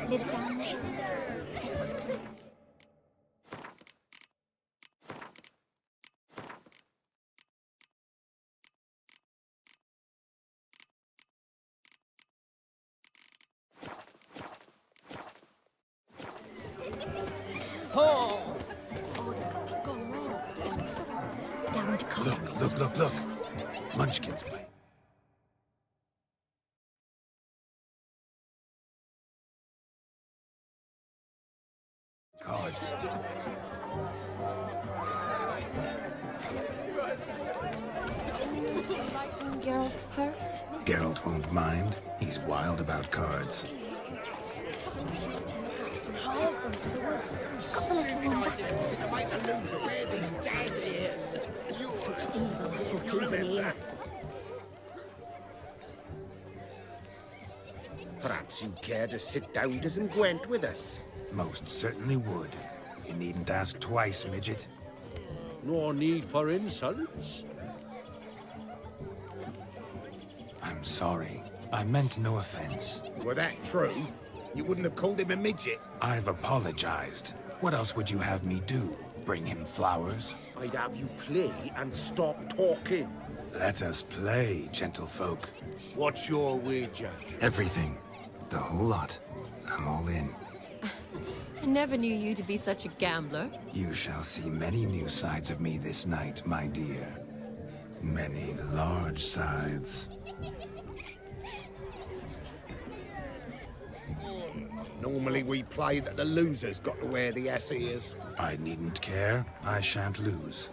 Lives down there. Yes. Oh! Order gone wrong. Amongst the rocks. Down to Carl. Look. Munchkin's place. Cards. Geralt's purse. Geralt won't mind. He's wild about cards. And hauled them to the woods. Got the little one back. Such evil afoot even here. Perhaps you'd care to sit down to some Gwent with us. Most certainly would. You needn't ask twice, midget. No need for insults. I'm sorry. I meant no offense. Were that true, you wouldn't have called him a midget. I've apologized. What else would you have me do? Bring him flowers? I'd have you play and stop talking. Let us play, gentlefolk. What's your wager? Everything. The whole lot. I'm all in. I never knew you to be such a gambler. You shall see many new sides of me this night, my dear. Many large sides. Normally we play that the loser's got to wear the ass ears. I needn't care. I shan't lose.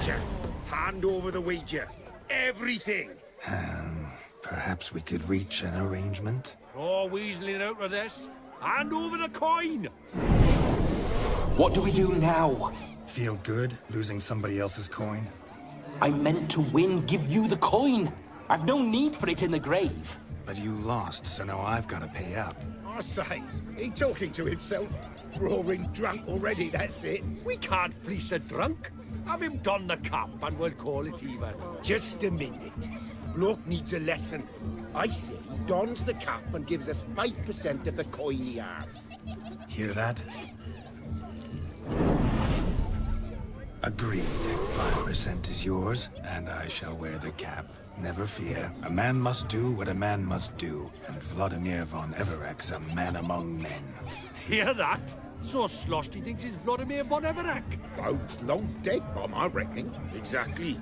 Witcher, hand over the wager. Everything. Perhaps we could reach an arrangement? No weaseling out of this. Hand over the coin. What do we do now? Feel good losing somebody else's coin? I meant to win, give you the coin. I've no need for it in the grave. But you lost, so now I've got to pay up. I say, he talking to himself. Roaring drunk already, that's it. We can't fleece a drunk. Have him don the cap and we'll call it even. Just a minute. Bloke needs a lesson. I say he dons the cap and gives us 5% of the coin he has. Hear that? Agreed. 5% is yours, and I shall wear the cap. Never fear. A man must do what a man must do, and Vladimir von Everek's a man among men. Hear that? So sloshed he thinks he's Vladimir von Everek. Rogue's long dead, by my reckoning. Exactly.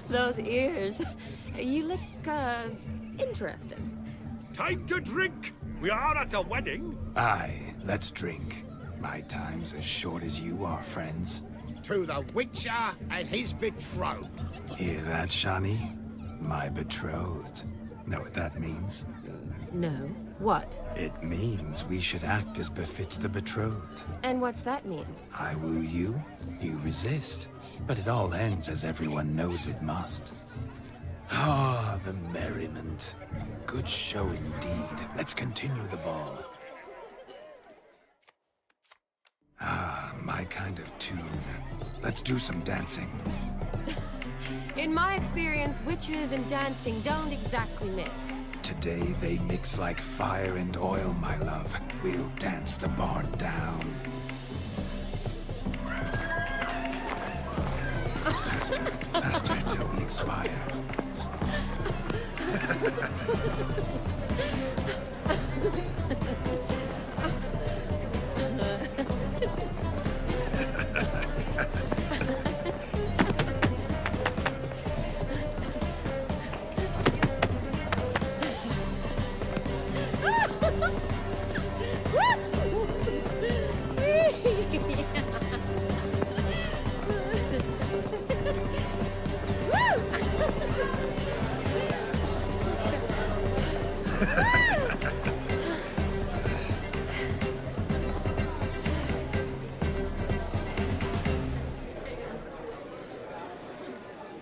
Those ears. You look, interesting. Time to drink. We are at a wedding. Aye, let's drink. My time's as short as you are, friends. To the Witcher and his betrothed. Hear that, Shani? My betrothed. Know what that means? No. What? It means we should act as befits the betrothed. And what's that mean? I woo you, you resist. But it all ends as everyone knows it must. Ah, the merriment. Good show indeed. Let's continue the ball. Ah, my kind of tune. Let's do some dancing. In my experience, witches and dancing don't exactly mix. Today they mix like fire and oil, my love. We'll dance the barn down. Faster, faster till we expire.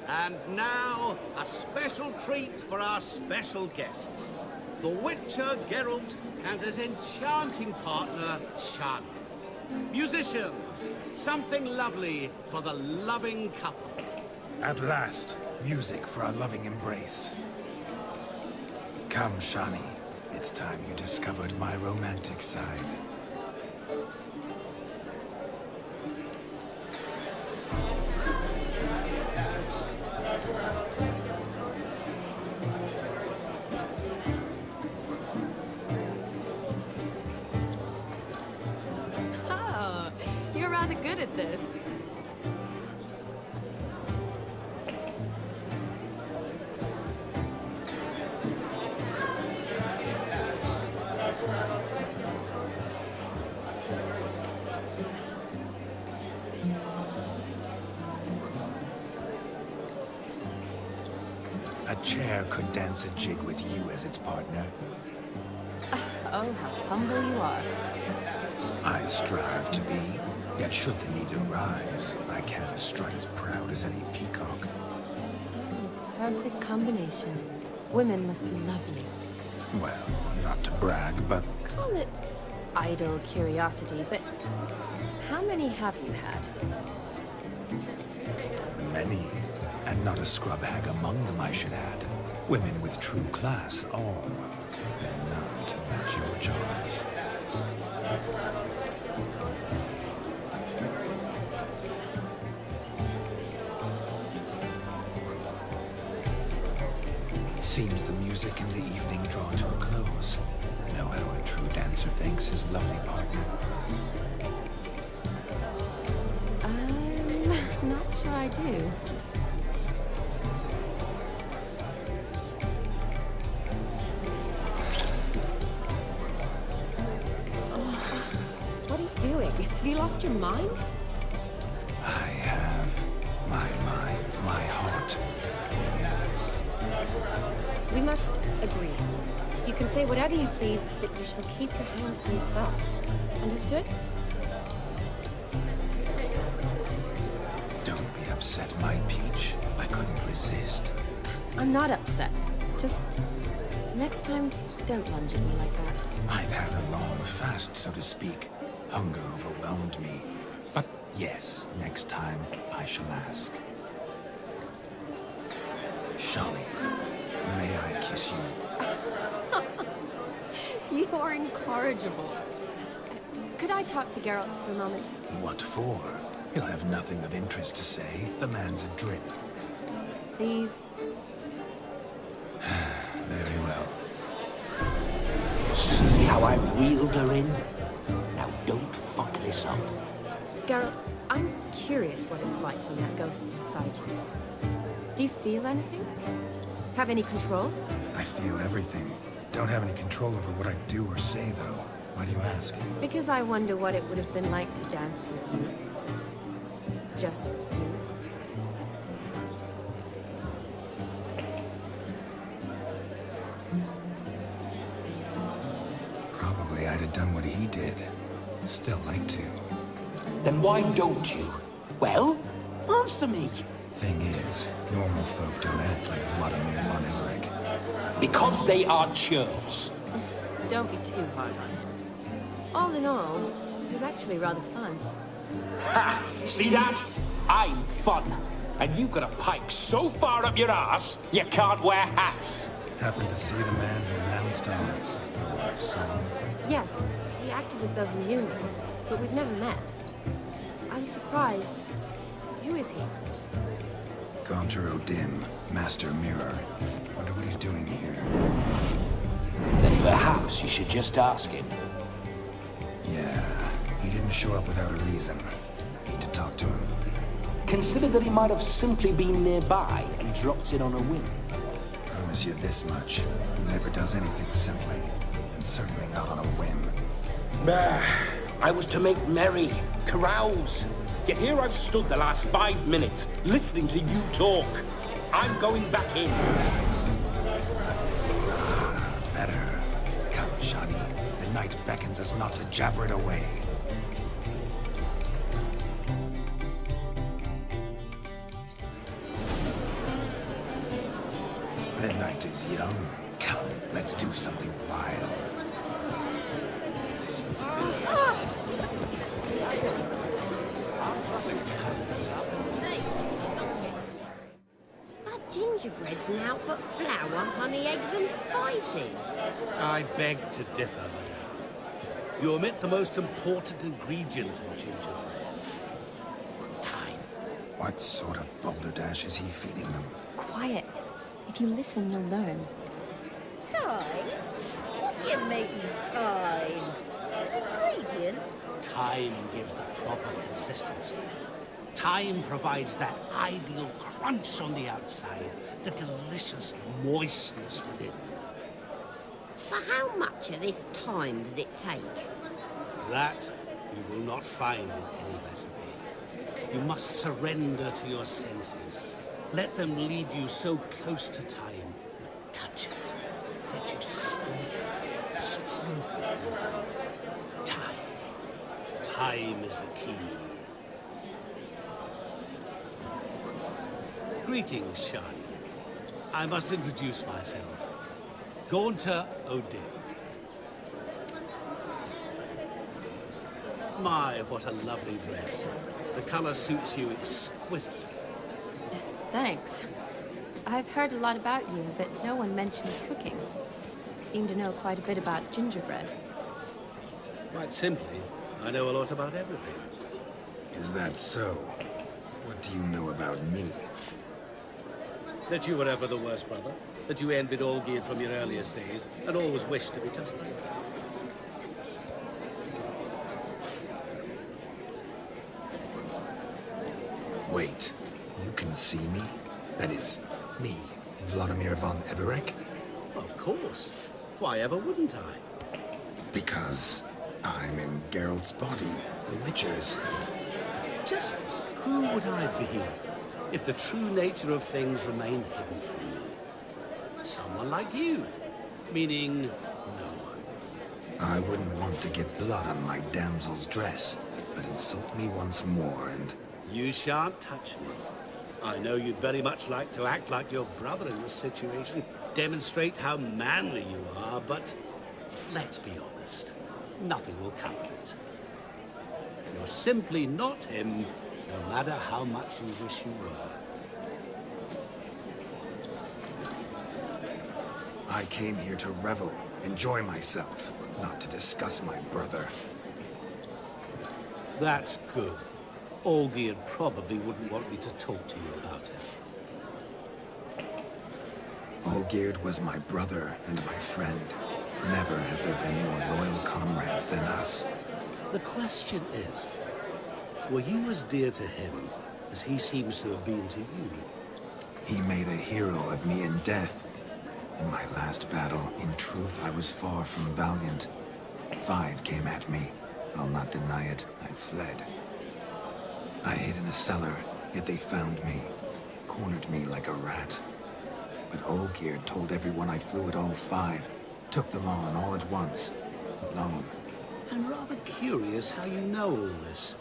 And now, a special treat for our special guests. The Witcher Geralt and his enchanting partner, Shani. Musicians, something lovely for the loving couple. At last, music for our loving embrace. Come, Shani. It's time you discovered my romantic side. Oh, you're rather good at this. A chair could dance a jig with you as its partner. Oh, how humble you are. I strive to be, yet should the need arise, I can strut as proud as any peacock. Perfect combination. Women must love you. Well, not to brag, but Call it idle curiosity, but how many have you had? many. And not a scrub hag among them, I should add. Women with true class, all. And none to match your charms. Seems the music in the evening draw to a close. Know how a true dancer thanks his lovely partner. I'm not sure I do. What are you doing? Have you lost your mind? I have my mind, my heart for you. We must agree. You can say whatever you please, but you shall keep your hands to yourself. Understood? Don't be upset, my peach. I couldn't resist. I'm not upset. Just next time, don't lunge at me like that. I've had a long fast, so to speak. Hunger overwhelmed me. But yes, next time I shall ask. Shani, may I kiss you? You are incorrigible. Could I talk to Geralt for a moment? What for? He'll have nothing of interest to say. The man's adrip. Please? Very well. See how I've reeled her in? Now don't fuck this up. Geralt, I'm curious what it's like when that ghost's inside you. Do you feel anything? Have any control? I feel everything. Don't have any control over what I do or say, though. Why do you ask? Because I wonder what it would have been like to dance with you. Just you. Probably I'd have done what he did. Still like to. Then why don't you? Well, answer me. Thing is, normal folk don't act like Vladimir von Everec. Because they are churls. Don't be too hard on him. All in all, it was actually rather fun. Ha! See that? I'm fun. And you've got a pike so far up your ass, you can't wear hats. Happened to see the man who announced our song. Yes, he acted as though he knew me, but we've never met. I was surprised. Who is he? Gaunter O'Dim, Master Mirror. Wonder what he's doing here. Then perhaps you should just ask him. Yeah, he didn't show up without a reason. Need to talk to him. Consider that he might have simply been nearby and dropped in on a whim. Promise you this much. He never does anything simply, and certainly not on a whim. Bah, I was to make merry, carouse. Yet here I've stood the last 5 minutes, listening to you talk. I'm going back in. Better. Come, Shani. The night beckons us not to jabber it away. The night is young. Come, let's do something wild. But gingerbread's now but flour, honey, eggs and spices. I beg to differ, madame. You omit the most important ingredient in gingerbread. Time. What sort of balderdash is he feeding them? Quiet. If you listen, you'll learn. Time? What do you mean, time? An ingredient? Time gives the proper consistency. Time provides that ideal crunch on the outside, the delicious moistness within. For how much of this time does it take? That you will not find in any recipe. You must surrender to your senses. Let them lead you so close to time, you touch it. Let you sniff it, stroke it over. Time. Time is the key. Greetings, Shani. I must introduce myself. Gaunter O'Dim. My, what a lovely dress. The color suits you exquisitely. Thanks. I've heard a lot about you, but no one mentioned cooking. Seem to know quite a bit about gingerbread. Quite simply, I know a lot about everything. Is that so? What do you know about me? That you were ever the worst brother, that you envied Olgierd from your earliest days, and always wished to be just like them. Wait, you can see me? That is, me, Vladimir von Everec? Of course. Why ever wouldn't I? Because I'm in Geralt's body, the Witchers. Just who would I be if the true nature of things remained hidden from me? Someone like you, meaning no one. I wouldn't want to get blood on my damsel's dress, but insult me once more and... You shan't touch me. I know you'd very much like to act like your brother in this situation, demonstrate how manly you are, but let's be honest, nothing will come of it. You're simply not him, no matter how much you wish you were. I came here to revel, enjoy myself, not to discuss my brother. That's good. Olgierd probably wouldn't want me to talk to you about him. Olgierd was my brother and my friend. Never have there been more loyal comrades than us. The question is, were you as dear to him as he seems to have been to you? He made a hero of me in death. In my last battle, in truth, I was far from valiant. 5 came at me. I'll not deny it, I fled. I hid in a cellar, yet they found me. Cornered me like a rat. But Olgierd told everyone I flew at all 5. Took them on all at once. Alone. I'm rather curious how you know all this.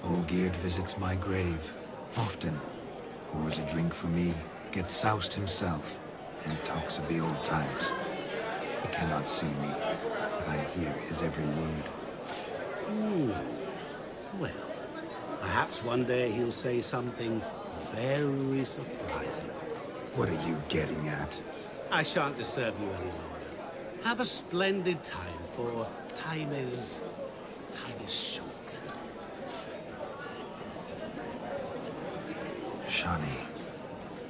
Olgierd visits my grave. Often. Pours a drink for me. Gets soused himself. And talks of the old times. He cannot see me, but I hear his every word. Well, perhaps one day he'll say something very surprising. What are you getting at? I shan't disturb you any longer. Have a splendid time, for time is short. Shani,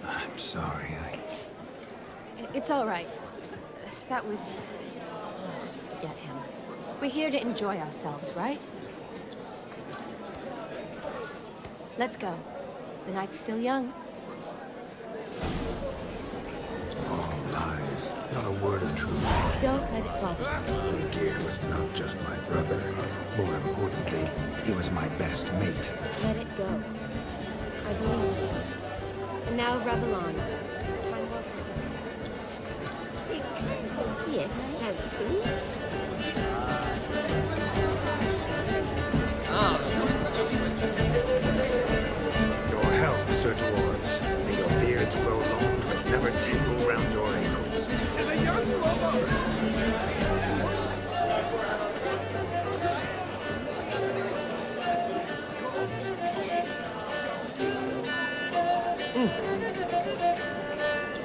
I'm sorry, It's all right. That was... forget him. We're here to enjoy ourselves, right? Let's go. The night's still young. All lies. Not a word of truth. Don't let it bother you. Olgierd was not just my brother. More importantly, he was my best mate. Let it go. I believe you. And now, Revelon. Time will come. Sick. Yes, handsome. Your health, Sir Dwarves. May your beards grow long, but never tangle round your ankles. To the young lovers!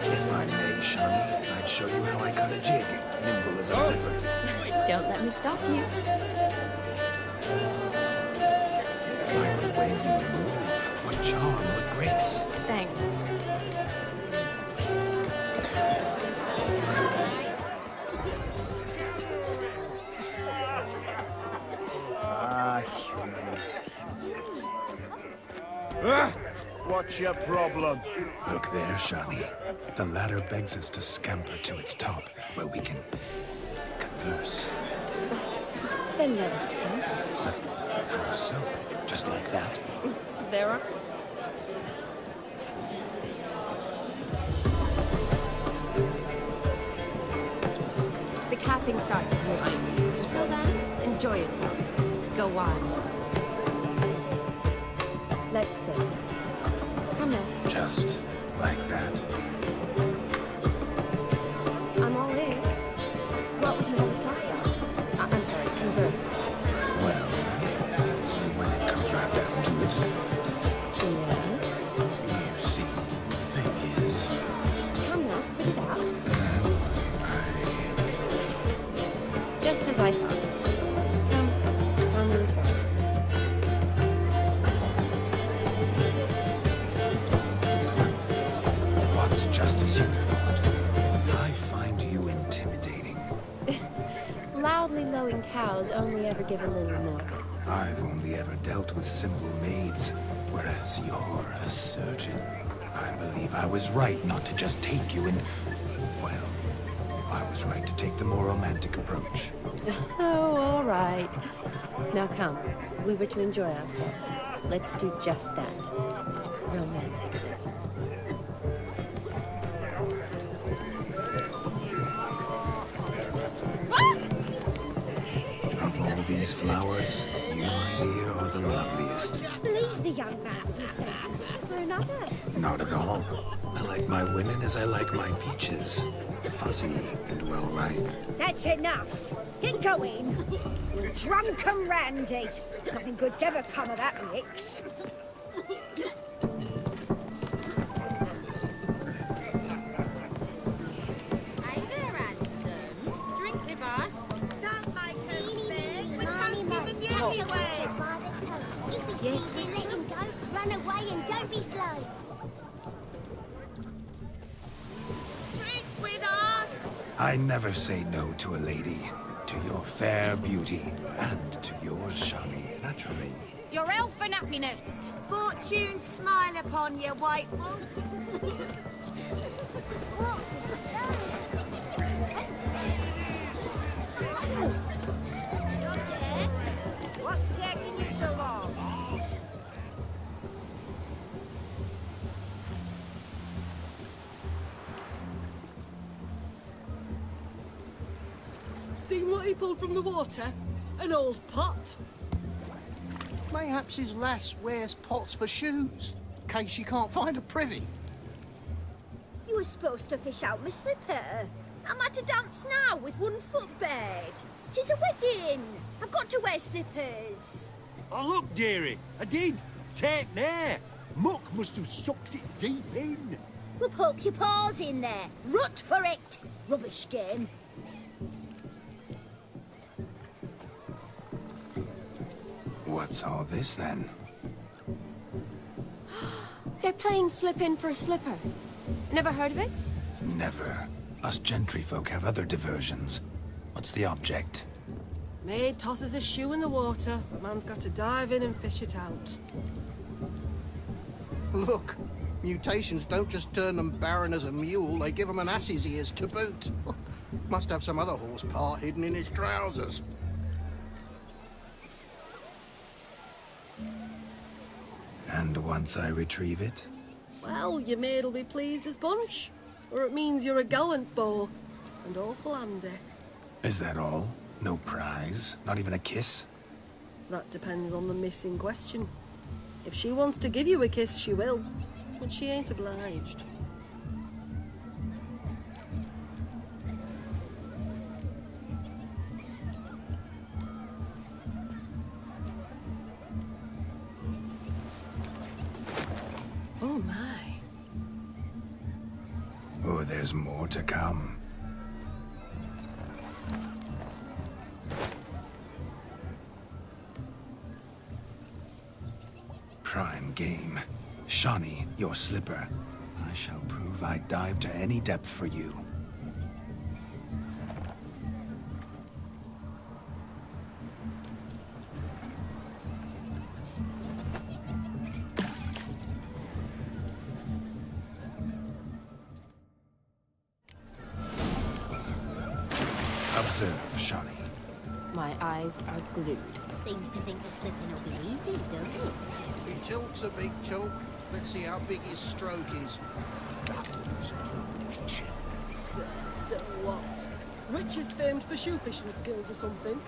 If I may, Shani, I'd show you how I cut a jig. Nimble as a leopard. Don't let me stop you. By the way you move, what charm, what grace. Thanks. What's your problem? Look there, Shani. The ladder begs us to scamper to its top, where we can converse. Then let us go. But how so? Just like that? There are... The capping starts behind you. Till then, enjoy yourself. Go wild. Let's sit. Come now. Just like that? I'm all ears. What would you have to talk about? I'm sorry, converse. Well, when it comes right down to it, Yes? you see, the thing is, Come now, spit it out. I... Yes, just as I thought. Come, tell me your turn. What's just as you thought? I find you intimidating. Loudly lowing cows only ever give a little milk. I've only ever dealt with simple maids, whereas you're a surgeon. I believe I was right not to just take you and... well, I was right to take the more romantic approach. Oh, all right. Now come, we were to enjoy ourselves. Let's do just that. Romantically. Of all these flowers, you, my dear, are the loveliest. Believe the young man's mistaken me for another. Not at all. I like my women as I like my peaches. Fuzzy and well ripe. That's enough. Get going. Drunken Randy. Nothing good's ever come of that licks. Hey there, handsome. Drink with us. Don't make us beg. We're toasting the newlyweds. Yes. Let him go, run away and don't be slow. Drink with us. I never say no to a lady. To your fair beauty, and to yours, Shani, naturally. Your elfin happiness. Fortune smile upon you, White Wolf. What's taking you so long? Seen what he pulled from the water? An old pot. Mayhaps his lass wears pots for shoes, in case she can't find a privy. You were supposed to fish out my slipper. I'm at a dance now with one foot bared. 'Tis a wedding. I've got to wear slippers. Oh, look, dearie, I did. Take there. Muck must have sucked it deep in. Well, poke your paws in there. Rut for it. Rubbish game. What's all this, then? They're playing slip in for a slipper. Never heard of it? Never. Us gentry folk have other diversions. What's the object? Maid tosses a shoe in the water. A man's got to dive in and fish it out. Look, mutations don't just turn them barren as a mule, they give them an ass's ears to boot. Must have some other horse part hidden in his trousers. And once I retrieve it? Well, your maid'll be pleased as punch. Or it means you're a gallant beau. And awful handy. Is that all? No prize? Not even a kiss? That depends on the miss in question. If she wants to give you a kiss, she will. But she ain't obliged. Oh my. Oh, there's more to come. Prime game. Shani, your slipper. I shall prove I'd dive to any depth for you. Observe, Shani. My eyes are glued. Seems to think the slipping will be easy, don't it? He talks a big talk. Let's see how big his stroke is. So what? Rich is famed for shoe fishing skills or something.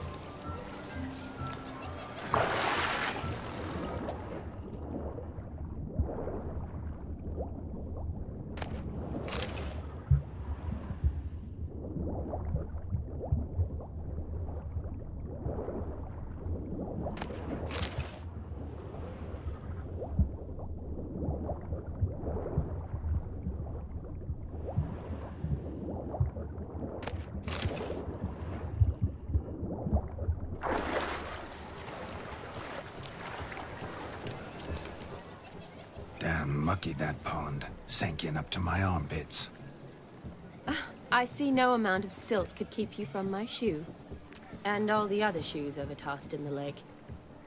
Damn mucky, that pond. Sank in up to my armpits. I see no amount of silt could keep you from my shoe. And all the other shoes ever tossed in the lake.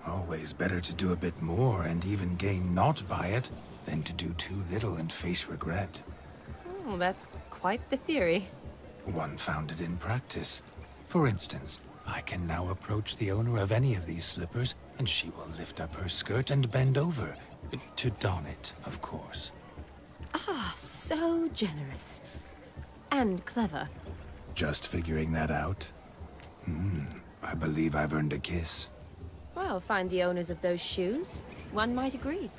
Always better to do a bit more and even gain naught by it than to do too little and face regret. Oh, that's quite the theory. One founded in practice. For instance, I can now approach the owner of any of these slippers, and she will lift up her skirt and bend over. To don it, of course. Ah, so generous. And clever. Just figuring that out? I believe I've earned a kiss. Well, find the owners of those shoes. One might agree.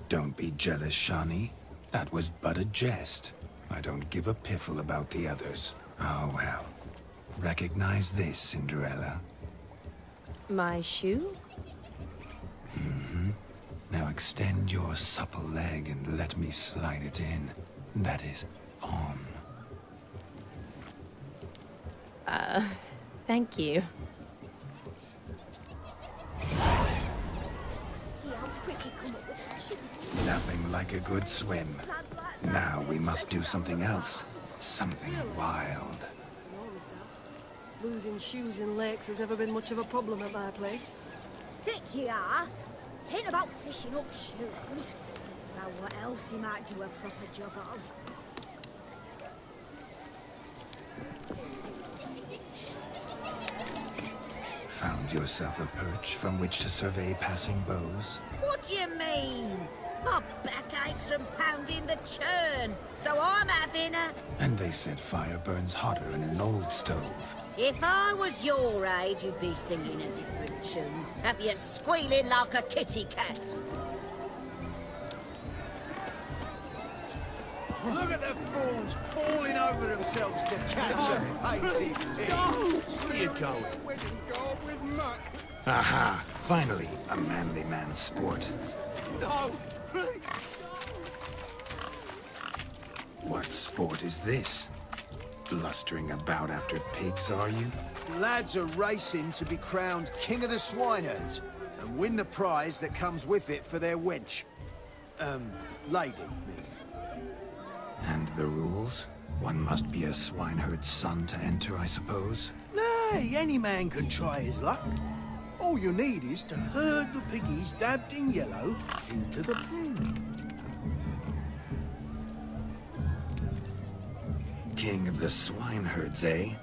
Don't be jealous, Shani. That was but a jest. I don't give a piffle about the others. Oh, well. Recognize this, Cinderella. My shoe? Now extend your supple leg and let me slide it in. That is, on. Thank you. See how quick he come up with that shoe. Nothing like a good swim. Now we must do something else. Something wild. Know myself. Losing shoes in lakes has never been much of a problem at my place. Thick you are. It ain't about fishing up shoes. It's about what else he might do a proper job of. Found yourself a perch from which to survey passing bows? What do you mean? My back aches from pounding the churn, so I'm having a... And they said fire burns hotter in an old stove. If I was your age, you'd be singing a different tune. Have you squealing like a kitty cat? Look at the fools falling over themselves to catch a hazy pig. Where you going? Wedding garb with muck. Aha! Finally, a manly man's sport. No, please. What sport is this? Blustering about after pigs, are you? Lads are racing to be crowned King of the Swineherds and win the prize that comes with it for their wench. Lady, meaning. And the rules? One must be a swineherd's son to enter, I suppose? Nay, any man can try his luck. All you need is to herd the piggies dabbed in yellow into the pen. King of the swineherds, eh?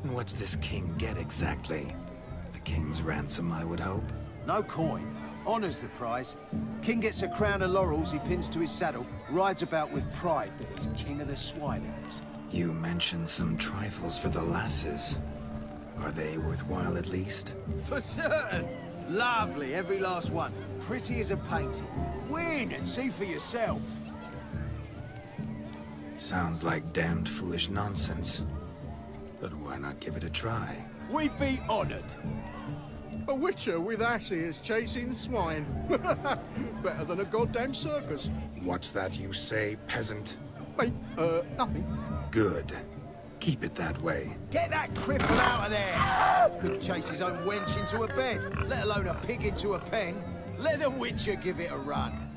And what's this king get exactly? A king's ransom, I would hope. No coin. Honours the prize. King gets a crown of laurels he pins to his saddle, rides about with pride that he's King of the Swineherds. You mentioned some trifles for the lasses. Are they worthwhile at least? For certain. Lovely, every last one. Pretty as a painting. Win and see for yourself. Sounds like damned foolish nonsense. But why not give it a try? We'd be honoured. A witcher with asses chasing swine. Better than a goddamn circus. What's that you say, peasant? Mate, nothing. Good. Keep it that way. Get that cripple out of there! Couldn't chase his own wench into a bed, let alone a pig into a pen. Let the Witcher give it a run.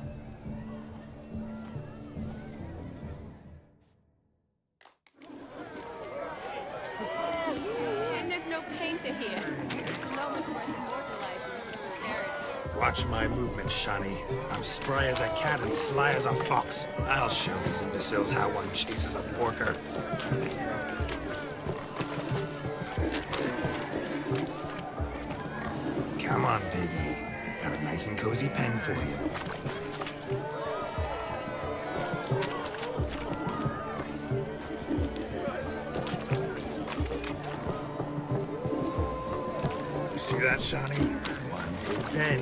Shame there's no painter here. It's a moment worth immortalizing for posterity. Watch my movements, Shani. I'm spry as a cat and sly as a fox. I'll show these imbeciles how one chases a porker. Come on, piggy. Got a nice and cozy pen for you. You see that, Shani? One big pen.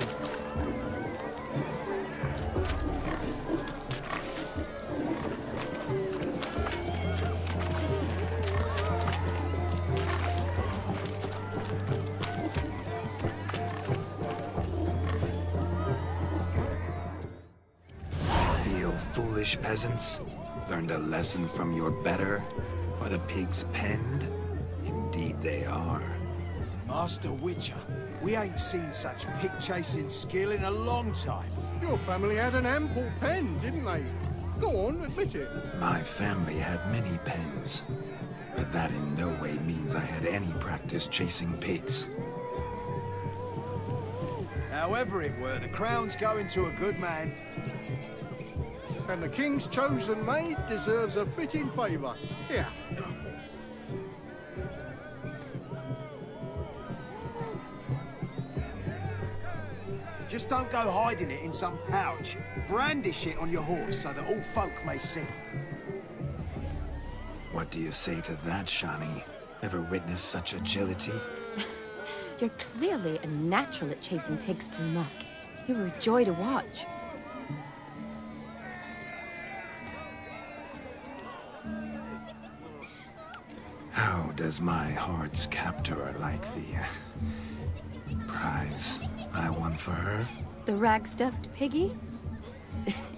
Feel foolish, peasants? Learned a lesson from your better? Are the pigs penned? Indeed they are. Master Witcher, we ain't seen such pig-chasing skill in a long time. Your family had an ample pen, didn't they? Go on, admit it. My family had many pens, but that in no way means I had any practice chasing pigs. However it were, the crown's going to a good man. And the king's chosen maid deserves a fitting favour. Here. Just don't go hiding it in some pouch. Brandish it on your horse so that all folk may see. What do you say to that, Shani? Ever witnessed such agility? You're clearly a natural at chasing pigs through muck. You were a joy to watch. How does my heart's captor like the prize I won for her? The rag-stuffed piggy?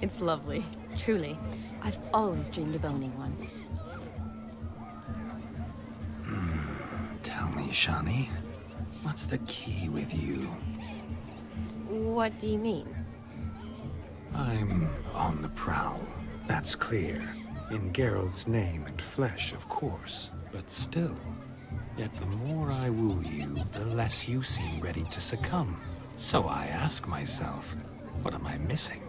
It's lovely, truly. I've always dreamed of owning one. Tell me, Shani, what's the key with you? What do you mean? I'm on the prowl, that's clear. In Geralt's name and flesh, of course. But still, yet the more I woo you, the less you seem ready to succumb. So I ask myself, what am I missing?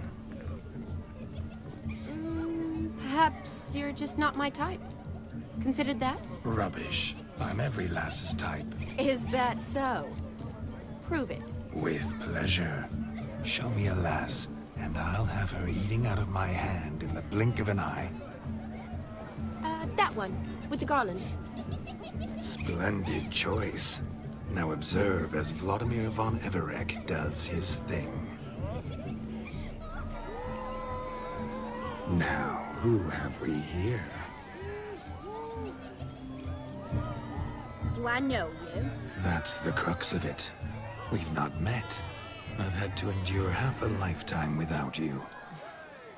Perhaps you're just not my type. Considered that? Rubbish. I'm every lass's type. Is that so? Prove it. With pleasure. Show me a lass, and I'll have her eating out of my hand in the blink of an eye. That one, with the garland. Splendid choice. Now observe as Vladimir von Everec does his thing. Now, who have we here? Do I know you? That's the crux of it. We've not met. I've had to endure half a lifetime without you.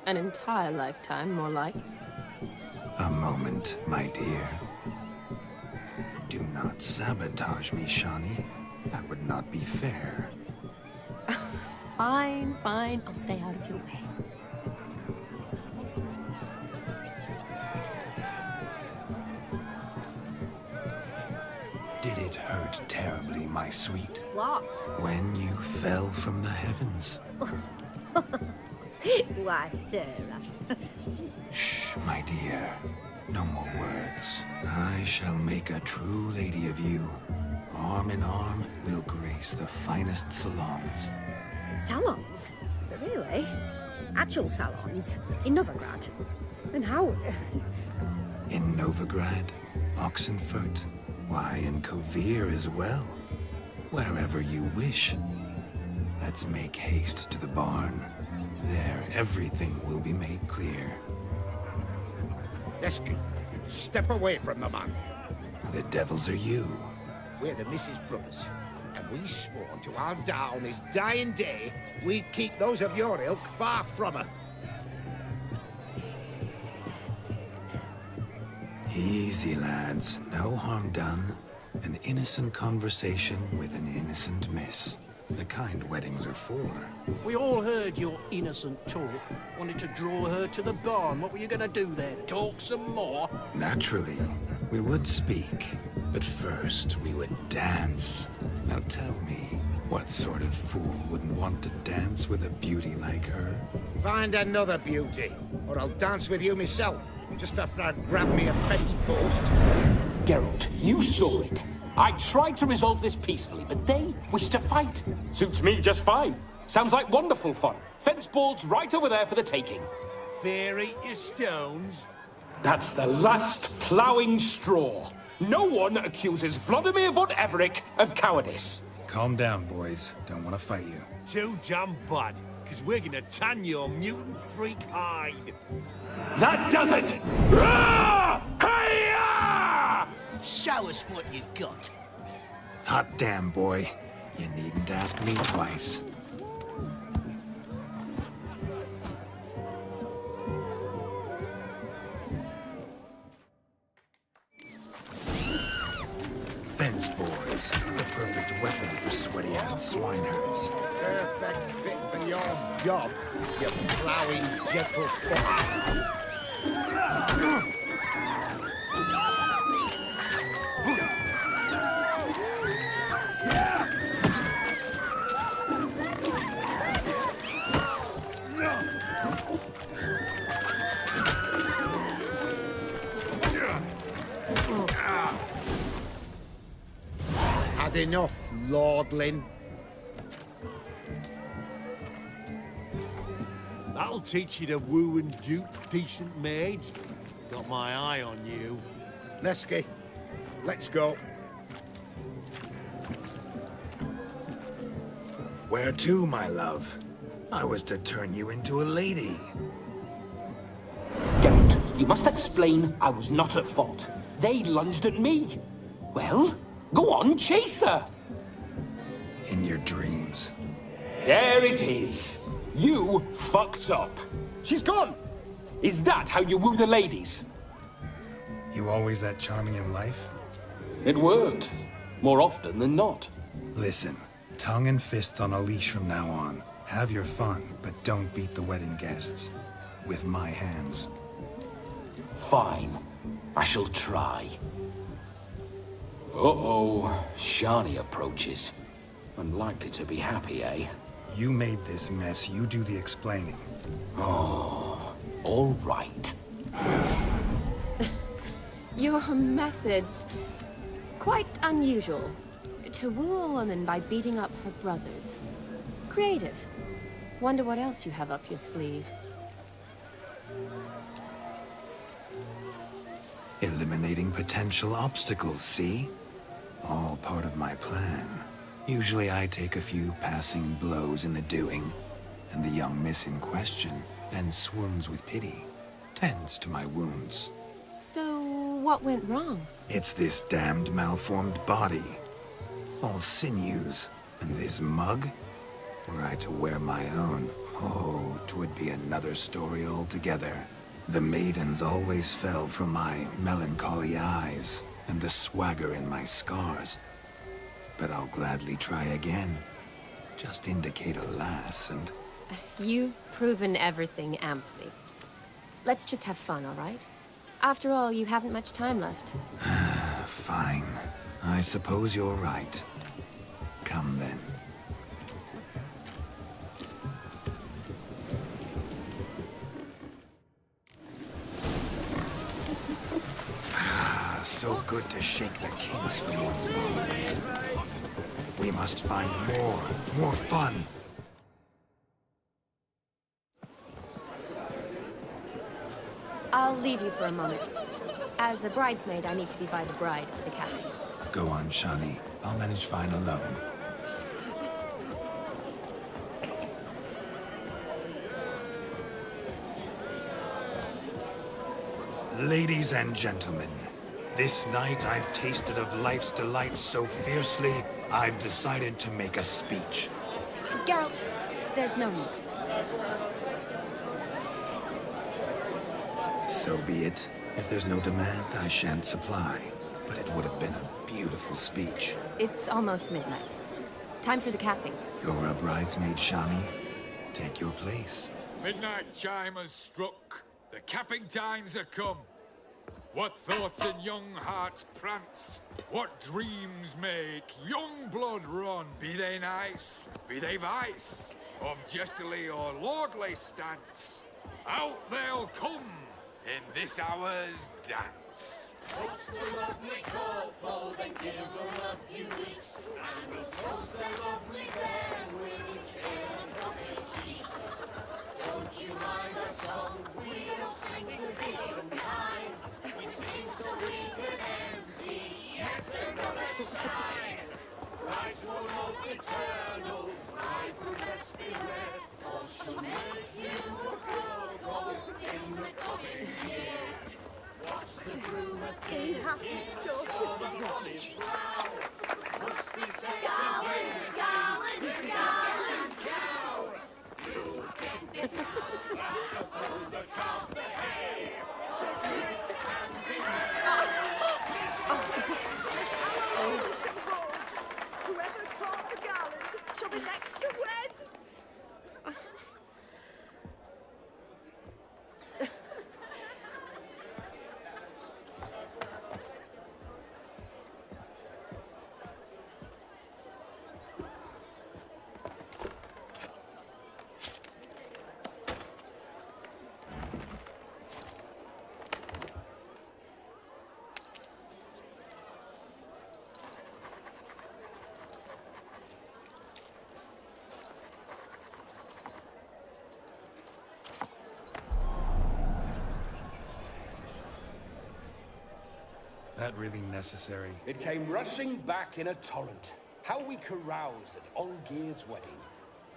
An entire lifetime, more like. A moment, my dear. Do not sabotage me, Shani. That would not be fair. Fine, fine. I'll stay out of your way. Did it hurt terribly, my sweet? What? When you fell from the heavens? Why, Sarah. Shh, my dear. No more words. I shall make a true lady of you. Arm in arm, we'll grace the finest salons. Salons? Really? Actual salons? In Novigrad? And how? In Novigrad, Oxenfurt, why, in Kovir as well. Wherever you wish. Let's make haste to the barn. There, everything will be made clear. Lesky, step away from the man. Who the devils are you? We're the Mrs. Brothers, and we swore to our down his dying day we'd keep those of your ilk far from her. Easy, lads. No harm done. An innocent conversation with an innocent miss. The kind weddings are for. We all heard your innocent talk. Wanted to draw her to the barn. What were you gonna do there? Talk some more? Naturally, we would speak. But first, we would dance. Now tell me, what sort of fool wouldn't want to dance with a beauty like her? Find another beauty, or I'll dance with you myself, just after I grab me a fence post. Geralt, you saw it. I tried to resolve this peacefully, but they wish to fight. Suits me just fine. Sounds like wonderful fun. Fence balls right over there for the taking. Fear eat your stones. That's the last ploughing straw. No one accuses Vladimir von Everec of cowardice. Calm down, boys. Don't want to fight you. Too damn bad, because we're gonna tan your mutant freak hide. That does it! Rah! Hey-ya! Show us what you got. Hot damn, boy. You needn't ask me twice. Fence boys, the perfect weapon for sweaty-assed swineherds. Perfect fit for your job, you ploughing gentlefoot. Had enough, lordling. I'll teach you to woo and dupe decent maids. Got my eye on you. Nesky, let's go. Where to, my love? I was to turn you into a lady. Geralt, you must explain I was not at fault. They lunged at me. Well, go on, chase her. In your dreams. There it is. You fucked up. She's gone. Is that how you woo the ladies? You always that charming in life? It worked. More often than not. Listen, tongue and fists on a leash from now on. Have your fun, but don't beat the wedding guests. With my hands. Fine. I shall try. Uh-oh. Shani approaches. Unlikely to be happy, eh? You made this mess. You do the explaining. Oh, all right. Your methods... quite unusual. To woo a woman by beating up her brothers. Creative. Wonder what else you have up your sleeve. Eliminating potential obstacles, see? All part of my plan. Usually I take a few passing blows in the doing, and the young miss in question then swoons with pity. Tends to my wounds. So, what went wrong? It's this damned malformed body. All sinews. And this mug? Were I to wear my own, oh, 'twould be another story altogether. The maidens always fell for my melancholy eyes, and the swagger in my scars. But I'll gladly try again. Just indicate a lass and... You've proven everything amply. Let's just have fun, all right? After all, you haven't much time left. Fine. I suppose you're right. Come then. So good to shake the kings from one's bones. We must find more fun. I'll leave you for a moment. As a bridesmaid, I need to be by the bride for the cabin. Go on, Shani. I'll manage fine alone. Ladies and gentlemen, this night I've tasted of life's delights so fiercely, I've decided to make a speech. Geralt, there's no need. So be it. If there's no demand, I shan't supply. But it would have been a beautiful speech. It's almost midnight. Time for the capping. You're a bridesmaid, Shani. Take your place. Midnight chime has struck. The capping times are come. What thoughts in young hearts prance? What dreams make young blood run? Be they nice, be they vice, of jestily or lordly stance, out they'll come in this hour's dance. Toast the lovely couple, then give them a few weeks, and we'll toast the lovely band with its pale and puffy cheeks. Don't you mind our song? We don't sing to be unkind. We sing so we can empty yet another shrine. Christ will hope eternal, bride will rest beware, or she'll make you a broken in the coming year. What's the groom a thing? On his brow must be said. Garland, garland, garland, cow. You can be on the calf the hay. So drink and be Our tradition holds. Whoever caught the garland shall be next to wed. That really necessary? It came rushing back in a torrent. How we caroused at Olgierd's wedding.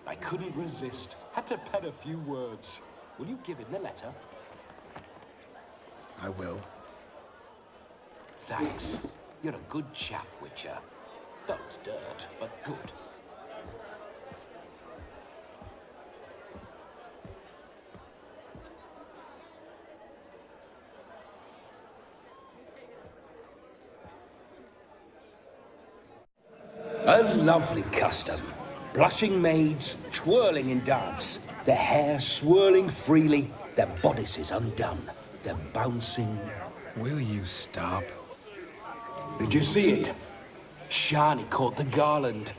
I couldn't resist. Had to pen a few words. Will you give him the letter? I will. Thanks. You're a good chap, Witcher. Dull as dirt, but good. A lovely custom. Blushing maids twirling in dance, their hair swirling freely, their bodices undone, their bouncing... Will you stop? Did you see it? Shani caught the garland.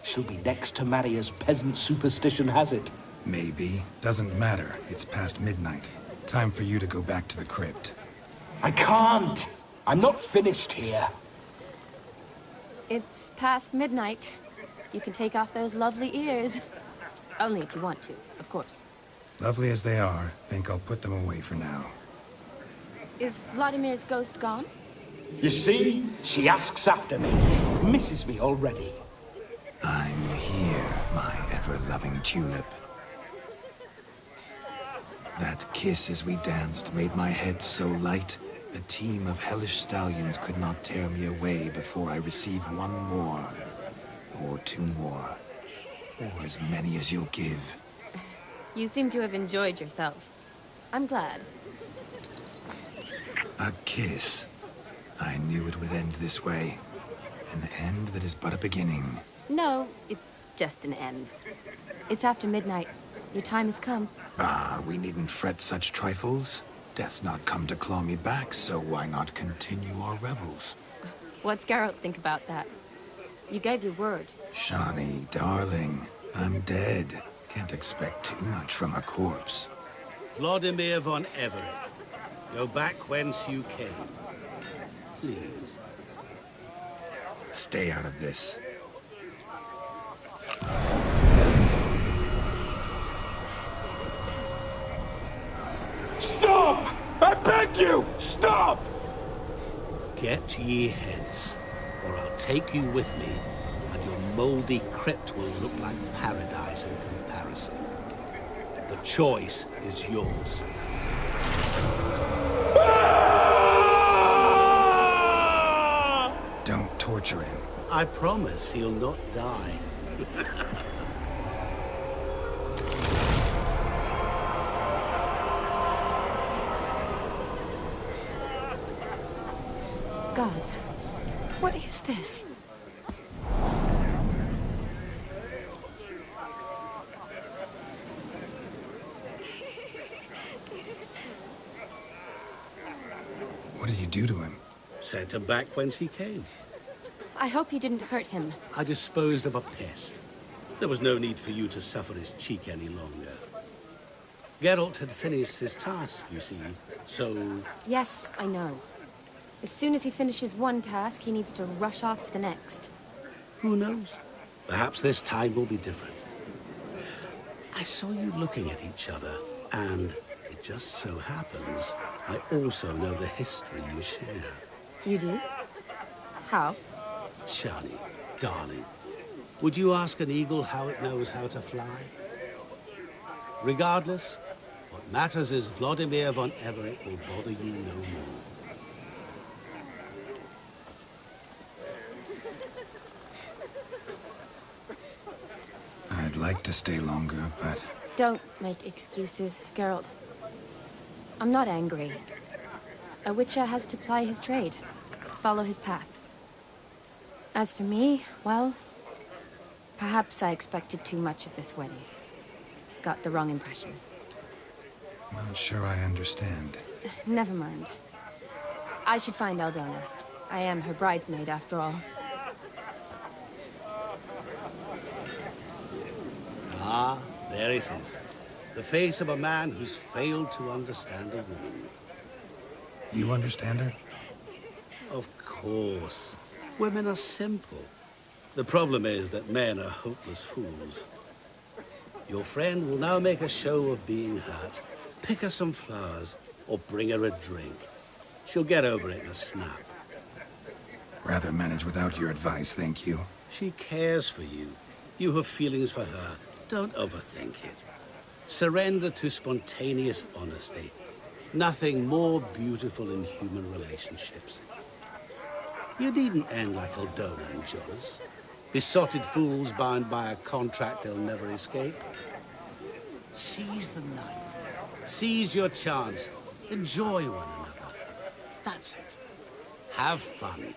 She'll be next to marry as peasant superstition has it. Maybe. Doesn't matter. It's past midnight. Time for you to go back to the crypt. I can't. I'm not finished here. It's past midnight. You can take off those lovely ears. Only if you want to, of course. Lovely as they are, think I'll put them away for now. Is Vladimir's ghost gone? You see? She asks after me. Misses me already. I'm here, my ever-loving tulip. That kiss as we danced made my head so light, a team of hellish stallions could not tear me away before I receive one more. Or two more. Or as many as you'll give. You seem to have enjoyed yourself. I'm glad. A kiss. I knew it would end this way. An end that is but a beginning. No, it's just an end. It's after midnight. Your time has come. Ah, we needn't fret such trifles. Death's not come to claw me back, so why not continue our revels? What's Geralt think about that? You gave your word. Shani, darling, I'm dead. Can't expect too much from a corpse. Vladimir von Everett, go back whence you came. Please. Stay out of this. Stop! I beg you! Stop! Get ye hence, or I'll take you with me, and your mouldy crypt will look like paradise in comparison. The choice is yours. Don't torture him. I promise he'll not die. Gods, what is this? What did you do to him? Sent him back whence he came. I hope you didn't hurt him. I disposed of a pest. There was no need for you to suffer his cheek any longer. Geralt had finished his task, you see, so... Yes, I know. As soon as he finishes one task, he needs to rush off to the next. Who knows? Perhaps this time will be different. I saw you looking at each other, and it just so happens I also know the history you share. You do? How? Shani, darling, would you ask an eagle how it knows how to fly? Regardless, what matters is Vladimir von Everett will bother you no more. I'd like to stay longer, but... Don't make excuses, Geralt. I'm not angry. A witcher has to ply his trade, follow his path. As for me, well, perhaps I expected too much of this wedding. Got the wrong impression. Not sure I understand. Never mind. I should find Aldona. I am her bridesmaid, after all. Ah, there it is. The face of a man who's failed to understand a woman. You understand her? Of course. Women are simple. The problem is that men are hopeless fools. Your friend will now make a show of being hurt, pick her some flowers, or bring her a drink. She'll get over it in a snap. Rather manage without your advice, thank you. She cares for you. You have feelings for her. Don't overthink it. Surrender to spontaneous honesty. Nothing more beautiful in human relationships. You needn't end like Aldona and Jonas. Besotted fools bound by a contract they'll never escape. Seize the night. Seize your chance. Enjoy one another. That's it. Have fun.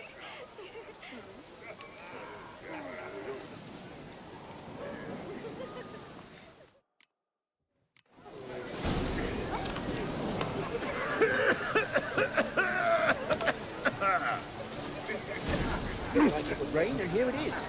Like it would rain, and here it is.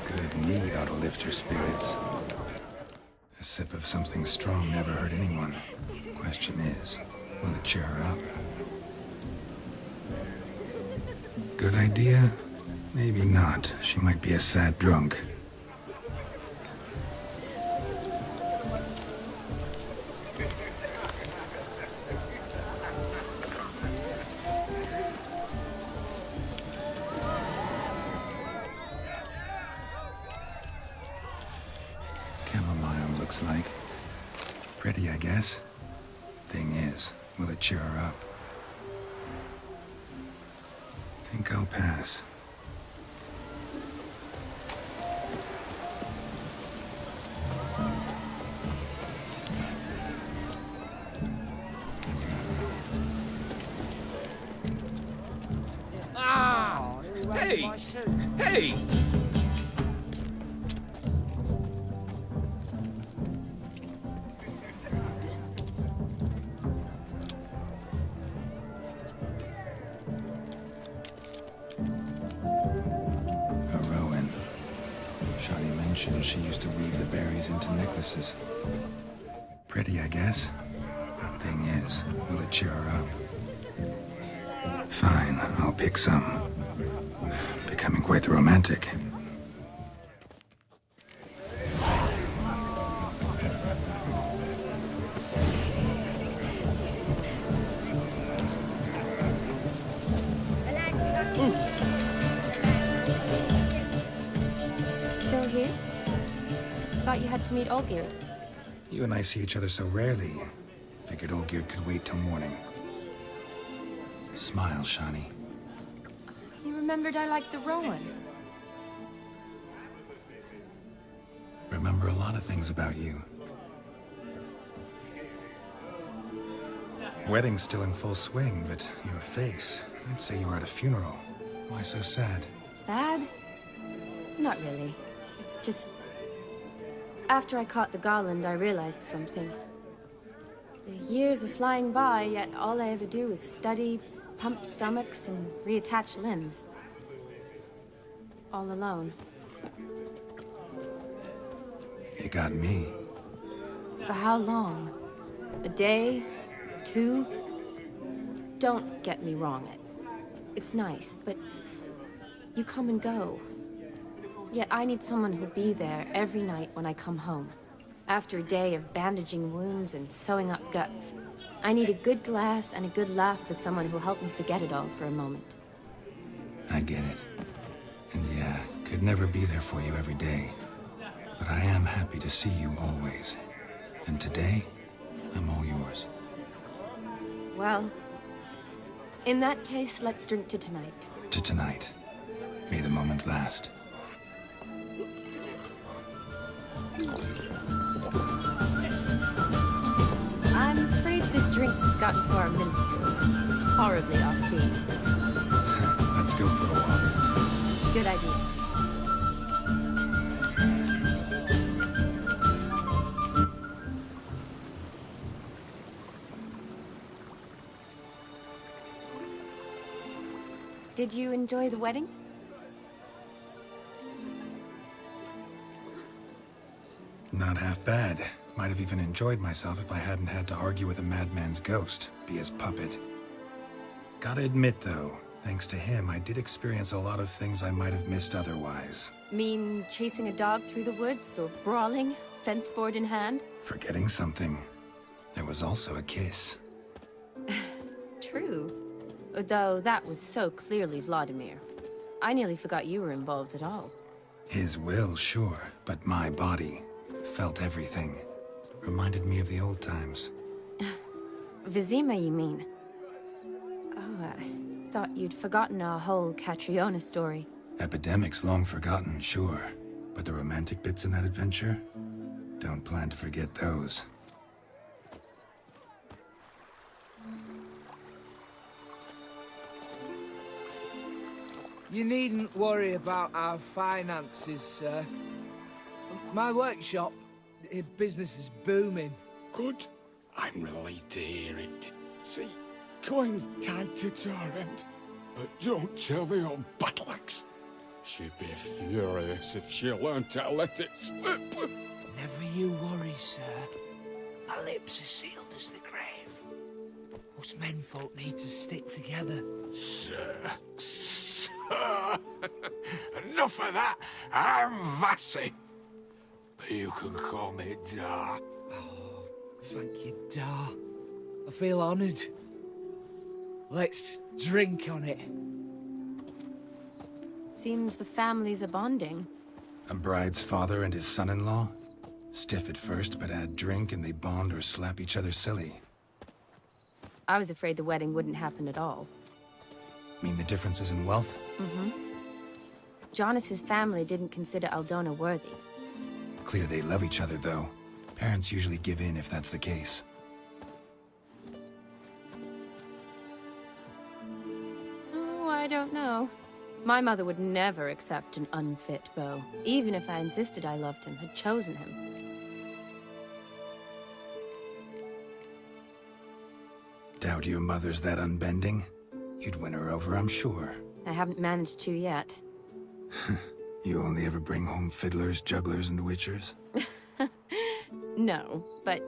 Good mead ought to lift your spirits. A sip of something strong never hurt anyone. Question is, will it cheer her up? Good idea? Maybe not. She might be a sad drunk. Chamomile looks like. Pretty, I guess. Thing is, will it cheer her up? Think I'll pass. Ah! Hey! Hey! She used to weave the berries into necklaces. Pretty, I guess. Thing is, will it cheer her up? Fine, I'll pick some. Becoming quite the romantic. Still here? Thought you had to meet Olgierd. You and I see each other so rarely. Figured Olgierd could wait till morning. Smile, Shani. You remembered I liked the Rowan. Remember a lot of things about you. Wedding's still in full swing, but your face, I'd say you were at a funeral. Why so sad? Sad? Not really. It's just... After I caught the garland, I realized something. The years are flying by, yet all I ever do is study, pump stomachs, and reattach limbs. All alone. You got me. For how long? A day? 2? Don't get me wrong. It's nice, but you come and go. Yet I need someone who'll be there every night when I come home. After a day of bandaging wounds and sewing up guts, I need a good glass and a good laugh with someone who'll help me forget it all for a moment. I get it. And yeah, could never be there for you every day. But I am happy to see you always. And today, I'm all yours. Well, in that case, let's drink to tonight. To tonight. May the moment last. I'm afraid the drinks got into our minstrels. Horribly off-key. Let's go for a walk. Good idea. Did you enjoy the wedding? Not half bad. Might have even enjoyed myself if I hadn't had to argue with a madman's ghost, be his puppet. Gotta admit, though, thanks to him, I did experience a lot of things I might have missed otherwise. Mean chasing a dog through the woods, or brawling, fence board in hand? Forgetting something. There was also a kiss. True. Though that was so clearly Vladimir. I nearly forgot you were involved at all. His will, sure, but my body felt everything. Reminded me of the old times. Vizima, you mean? Oh, I thought you'd forgotten our whole Catriona story. Epidemics long forgotten, sure. But the romantic bits in that adventure? Don't plan to forget those. You needn't worry about our finances, sir. My workshop, business is booming. Good. I'm relieved to hear it. See, coin's tied to Torrent. But don't tell the old battle axe. She'd be furious if she learned to let it slip. Never you worry, sir. My lips are sealed as the grave. Us menfolk need to stick together. Sir. Enough of that. I'm Vassy. But you can call me Dar. Oh, thank you, Dar. I feel honoured. Let's drink on it. Seems the families are bonding. A bride's father and his son-in-law? Stiff at first, but add drink and they bond or slap each other silly. I was afraid the wedding wouldn't happen at all. Mean the differences in wealth? Mm-hmm. Jonas's family didn't consider Aldona worthy. Clear they love each other, though. Parents usually give in if that's the case. Oh, I don't know. My mother would never accept an unfit beau, even if I insisted I loved him, had chosen him. Doubt your mother's that unbending? You'd win her over, I'm sure. I haven't managed to yet. You only ever bring home fiddlers, jugglers, and witchers? No, but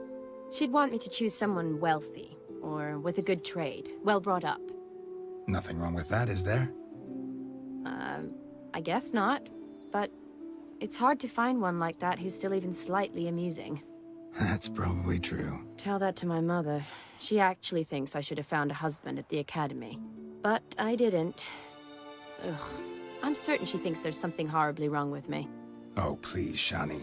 she'd want me to choose someone wealthy, or with a good trade, well brought up. Nothing wrong with that, is there? I guess not, but it's hard to find one like that who's still even slightly amusing. That's probably true. Tell that to my mother. She actually thinks I should have found a husband at the academy. But I didn't. Ugh. I'm certain she thinks there's something horribly wrong with me. Oh, please, Shani.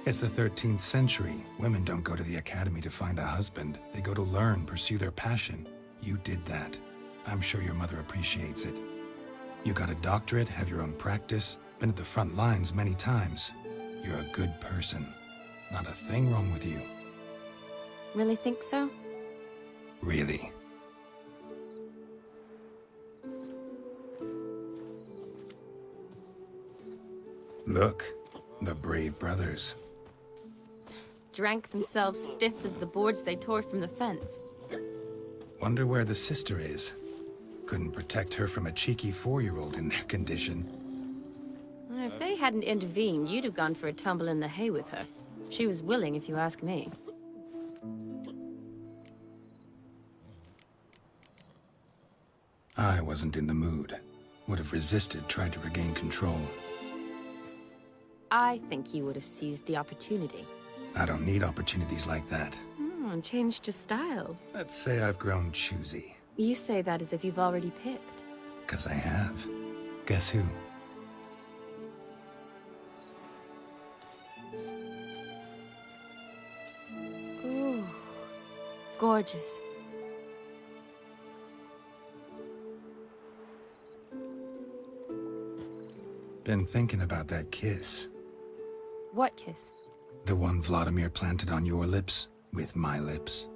It's the 13th century. Women don't go to the academy to find a husband. They go to learn, pursue their passion. You did that. I'm sure your mother appreciates it. You got a doctorate, have your own practice, been at the front lines many times. You're a good person. Not a thing wrong with you. Really think so? Really. Look, the brave brothers. Drank themselves stiff as the boards they tore from the fence. Wonder where the sister is. Couldn't protect her from a cheeky 4-year-old in their condition. If they hadn't intervened, you'd have gone for a tumble in the hay with her. She was willing, if you ask me. I wasn't in the mood. Would have resisted, tried to regain control. I think you would have seized the opportunity. I don't need opportunities like that. Changed your style. Let's say I've grown choosy. You say that as if you've already picked. 'Cause I have. Guess who? Ooh, gorgeous. Been thinking about that kiss. What kiss? The one Vladimir planted on your lips, with my lips.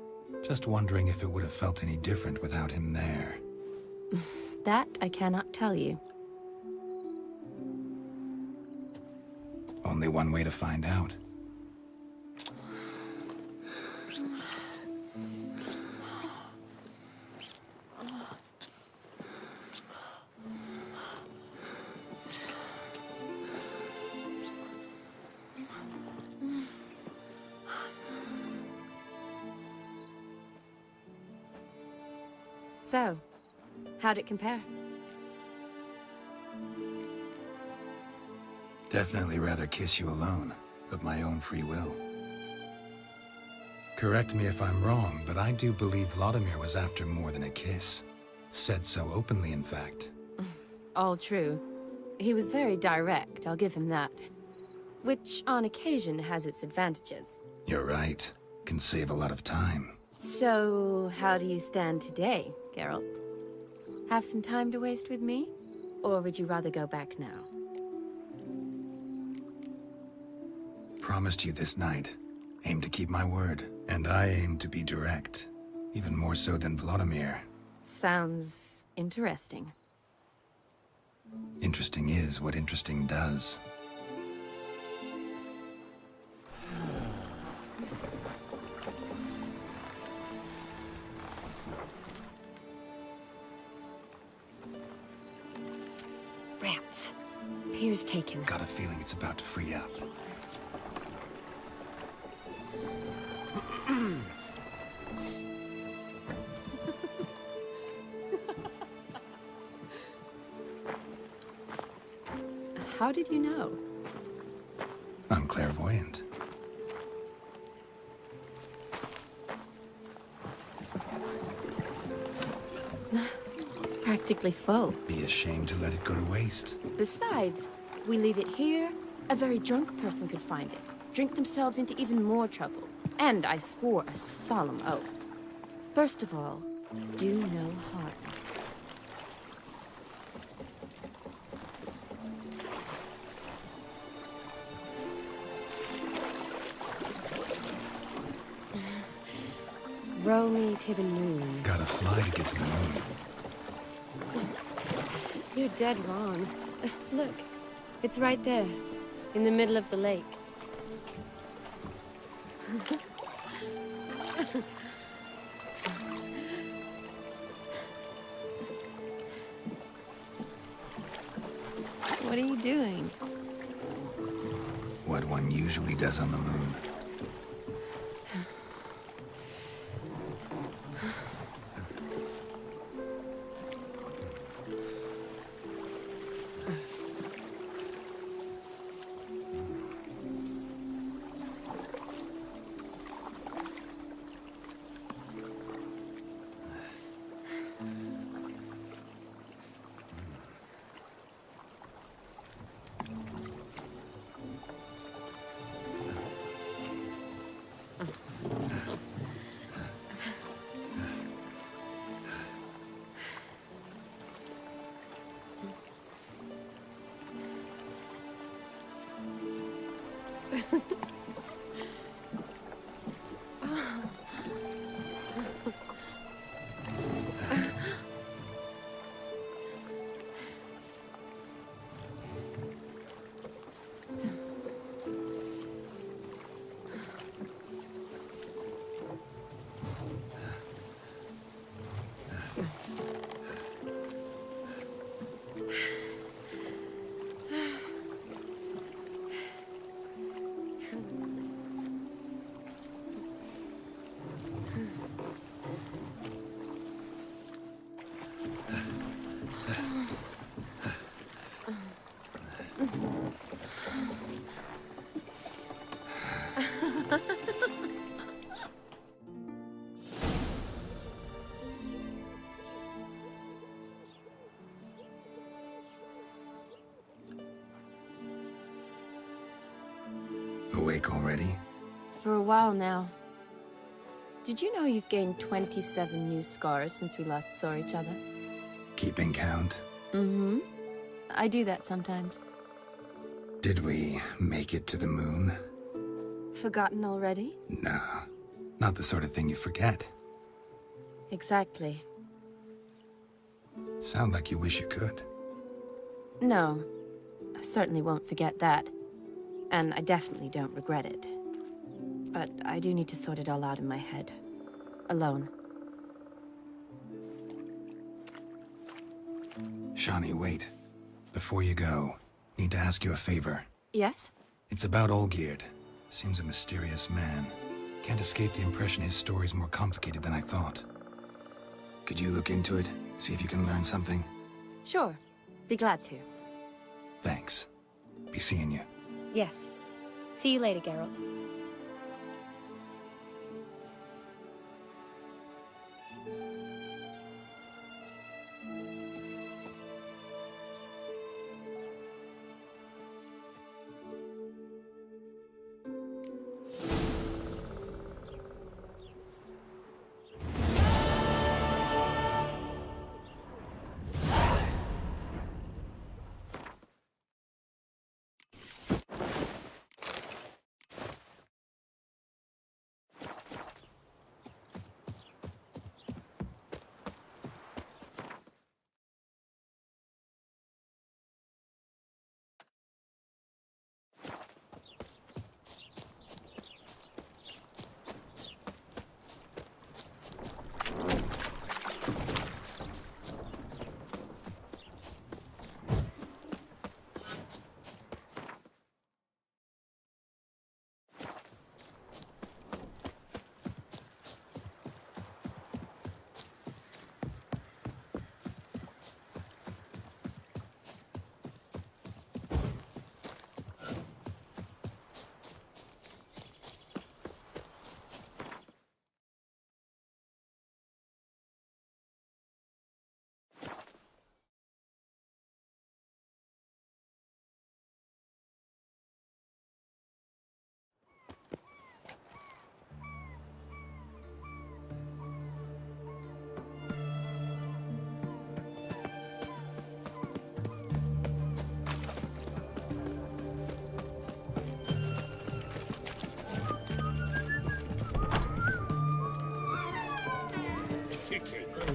Just wondering if it would have felt any different without him there. That I cannot tell you. Only one way to find out. So, how'd it compare? Definitely rather kiss you alone, of my own free will. Correct me if I'm wrong, but I do believe Vladimir was after more than a kiss. Said so openly, in fact. All true. He was very direct, I'll give him that. Which, on occasion, has its advantages. You're right. Can save a lot of time. So, how do you stand today, Geralt? Have some time to waste with me? Or would you rather go back now? Promised you this night. Aim to keep my word. And I aim to be direct. Even more so than Vladimir. Sounds interesting. Interesting is what interesting does. Rats. Pier's taken. Got a feeling it's about to free up. How did you know? I'm clairvoyant. Practically full. Be ashamed to let it go to waste. Besides, we leave it here, a very drunk person could find it, drink themselves into even more trouble. And I swore a solemn oath. First of all, do no harm. Row me to the moon. Gotta fly to get to the moon. You're dead wrong. Look, it's right there, in the middle of the lake. What are you doing? What one usually does on the moon. Awake already? For a while now. Did you know you've gained 27 new scars since we last saw each other? Keeping count? Mm-hmm. I do that sometimes. Did we make it to the moon? Forgotten already? No. Not the sort of thing you forget. Exactly. Sound like you wish you could. No. I certainly won't forget that. And I definitely don't regret it. But I do need to sort it all out in my head. Alone. Shani, wait. Before you go, need to ask you a favor. Yes? It's about Olgierd. Seems a mysterious man. Can't escape the impression his story's more complicated than I thought. Could you look into it? See if you can learn something? Sure. Be glad to. Thanks. Be seeing you. Yes. See you later, Geralt.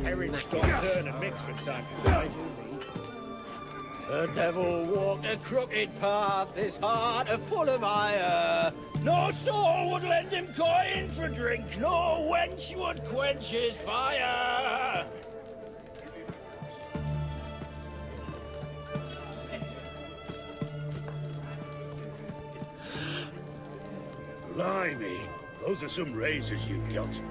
Herring's got to turn and mix from time to time. The devil walked a crooked path, his heart a full of ire. No soul would lend him coin for drink, no wench would quench his fire. Blimey, those are some razors you've got.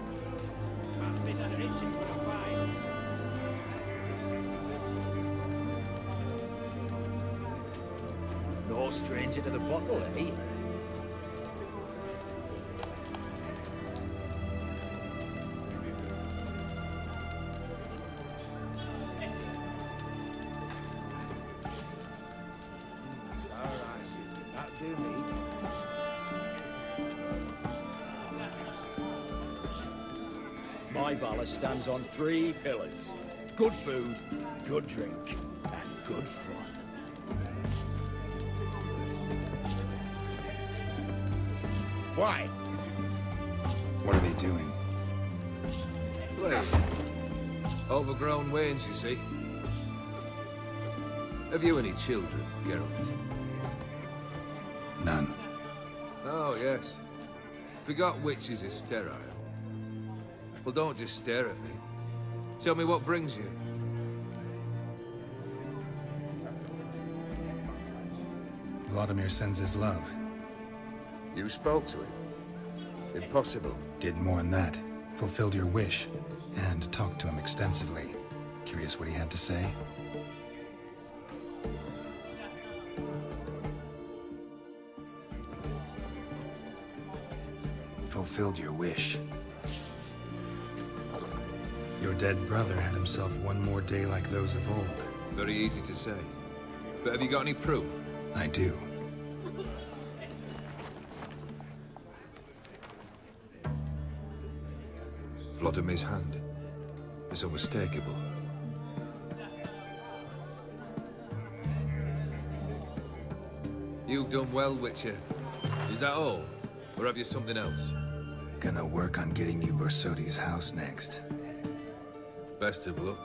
No stranger to the bottle, eh? That'll do me. My valor stands on 3 pillars. Good food, good drink, and good fun. Why? What are they doing? Play. Overgrown wains, you see. Have you any children, Geralt? None. Oh, yes. Forgot witches are sterile. Well, don't just stare at me. Tell me what brings you. Vladimir sends his love. You spoke to him? Impossible. Did more than that. Fulfilled your wish. And talked to him extensively. Curious what he had to say? Fulfilled your wish. Your dead brother had himself one more day like those of old. Very easy to say. But have you got any proof? I do. Vladimir's hand. It's unmistakable. You've done well, Witcher. Is that all? Or have you something else? Gonna work on getting you Bersodi's house next. Best of luck.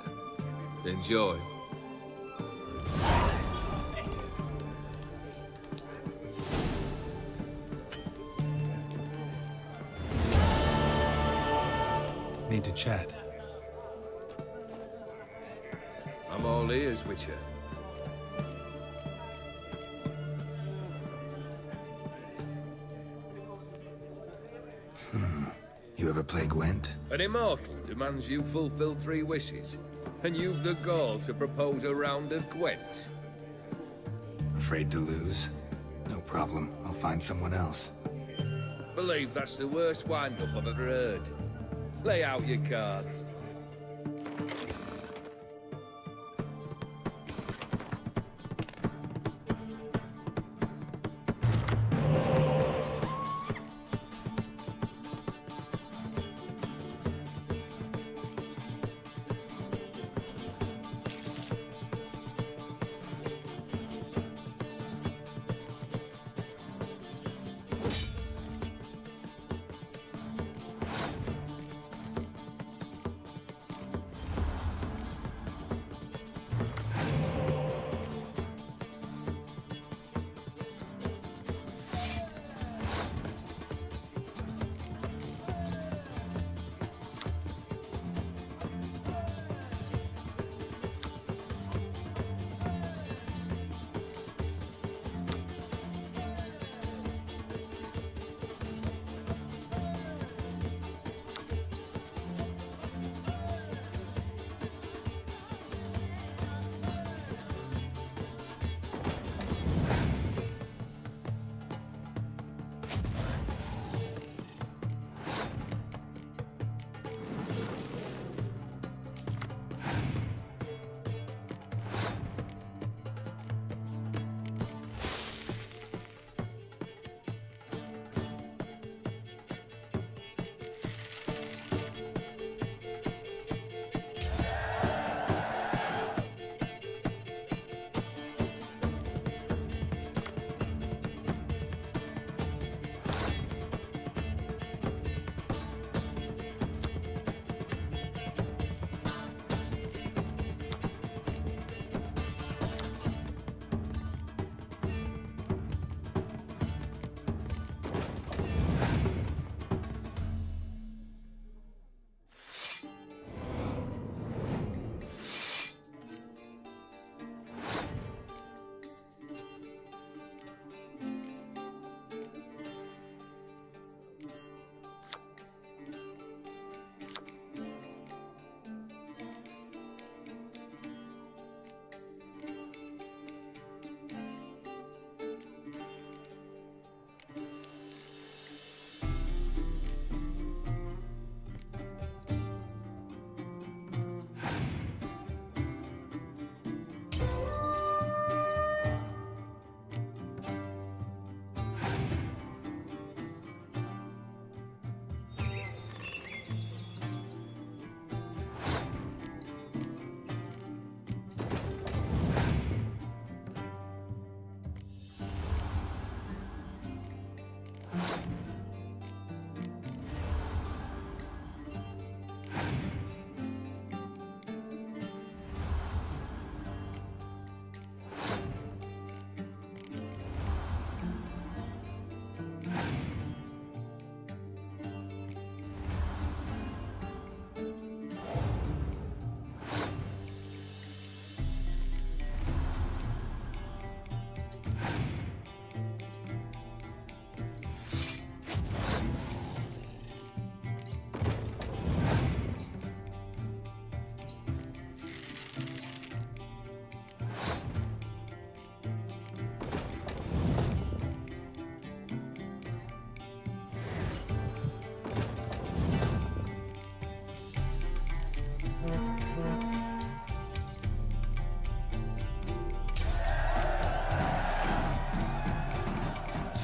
Enjoy. Need to chat. I'm all ears, Witcher. You ever play Gwent? An immortal demands you fulfill 3 wishes, and you've the gall to propose a round of Gwent. Afraid to lose? No problem. I'll find someone else. Believe that's the worst wind-up I've ever heard. Lay out your cards.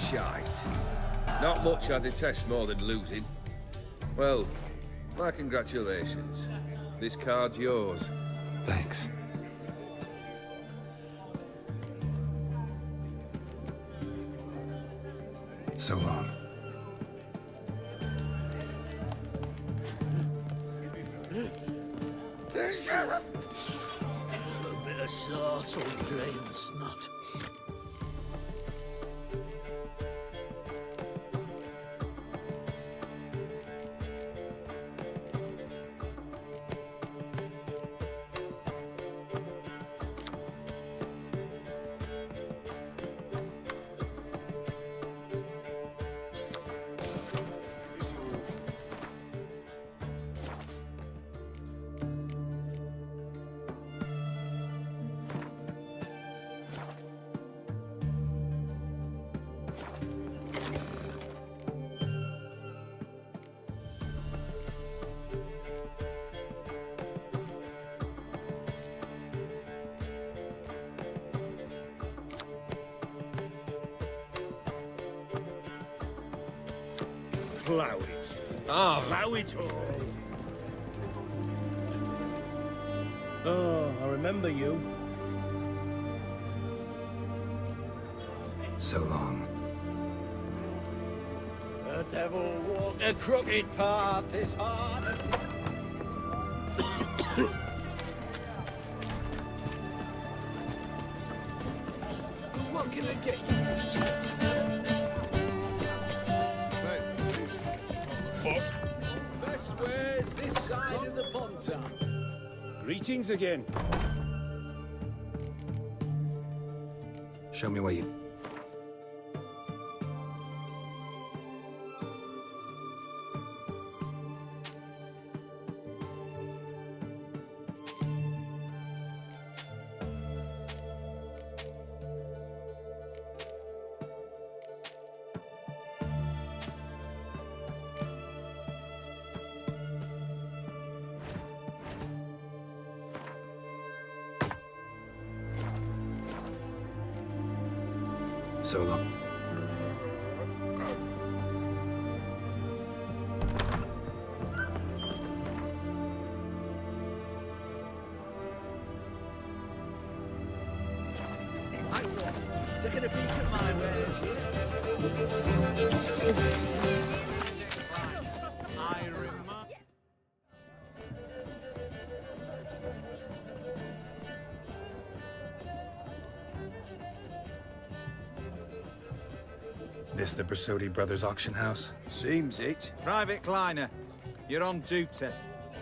Shite. Not much I detest more than losing. Well, my congratulations. This card's yours. Thanks. So long. A bit of sauce will drain the snot. Plough it. Oh. Plough it all. Oh, I remember you. So long. The devil walked a crooked path is hard. What can I get you? Best ways this side of the Pontar. Greetings again. Show me what you... So long. Taking a peek at my wares here. I remind... This the Bersodi Brothers auction house? Seems it. Private Kleiner, you're on duty.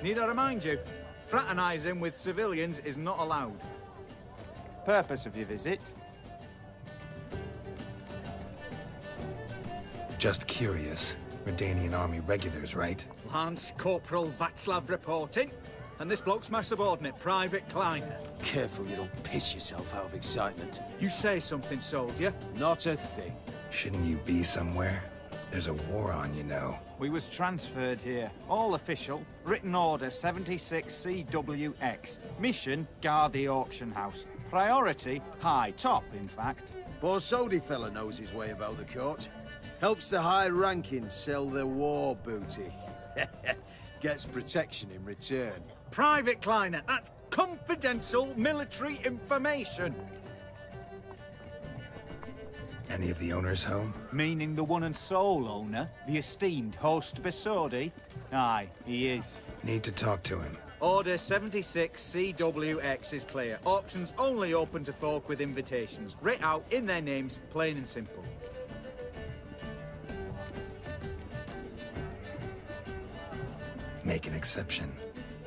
Need I remind you, fraternising with civilians is not allowed. Purpose of your visit? Just curious. Redanian army regulars, right? Lance Corporal Václav reporting. And this bloke's my subordinate, Private Kleiner. Careful you don't piss yourself out of excitement. You say something, soldier? Not a thing. Shouldn't you be somewhere? There's a war on, you know. We was transferred here. All official. Written order 76 CWX. Mission, guard the auction house. Priority, high. Top, in fact. Borsodi fella knows his way about the court. Helps the high rankings sell their war booty. Gets protection in return. Private Kleiner, that's confidential military information. Any of the owners home? Meaning the one and sole owner, the esteemed host Bersodi? Aye, he is. Need to talk to him. Order 76 CWX is clear. Auctions only open to folk with invitations. Writ out in their names, plain and simple. Make an exception.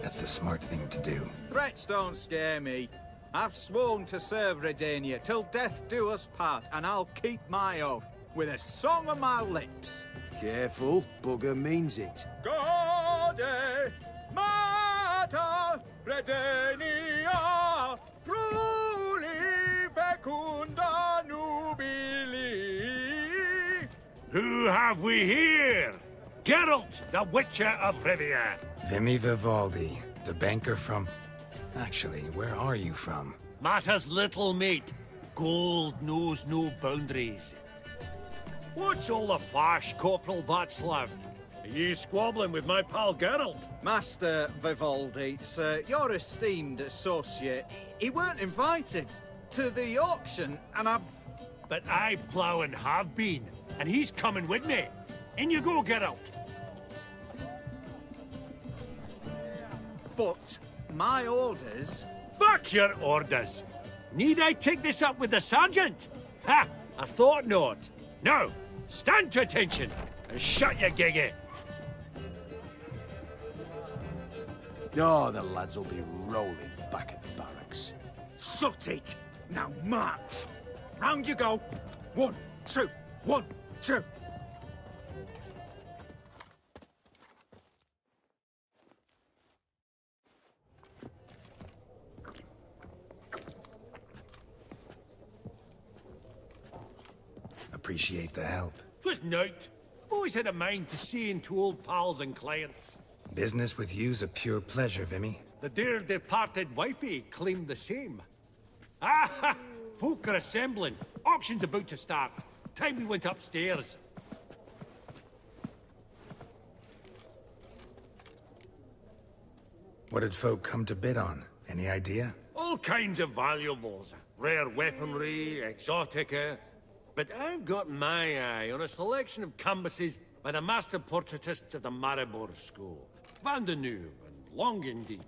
That's the smart thing to do. Threats don't scare me. I've sworn to serve Redania till death do us part, and I'll keep my oath with a song on my lips. Careful, bugger means it. Gaude Mater Redania Pruli Fecunda Nubili. Who have we here? Geralt, the Witcher of Rivia. Vimy Vivaldi, the banker from... Actually, where are you from? Matters little, mate. Gold knows no boundaries. What's all the fash, Corporal Václav? Are you squabbling with my pal Geralt? Master Vivaldi, sir, your esteemed associate, he weren't invited to the auction, and I've... But I plough and have been, and he's coming with me. In you go, Geralt. But my orders... Fuck your orders! Need I take this up with the sergeant? Ha! I thought not. Now, stand to attention and shut your giggy. Oh, the lads will be rolling back at the barracks. Sut it! Now march! Round you go! 1, 2, 1, 2! Appreciate the help. Twas night. I've always had a mind to see into old pals and clients. Business with you's a pure pleasure, Vimy. The dear departed wifey claimed the same. Ah! Folk are assembling. Auction's about to start. Time we went upstairs. What did folk come to bid on? Any idea? All kinds of valuables. Rare weaponry, exotica. But I've got my eye on a selection of canvases by the master portraitists of the Maribor School. Van de Neuve and Longendijk.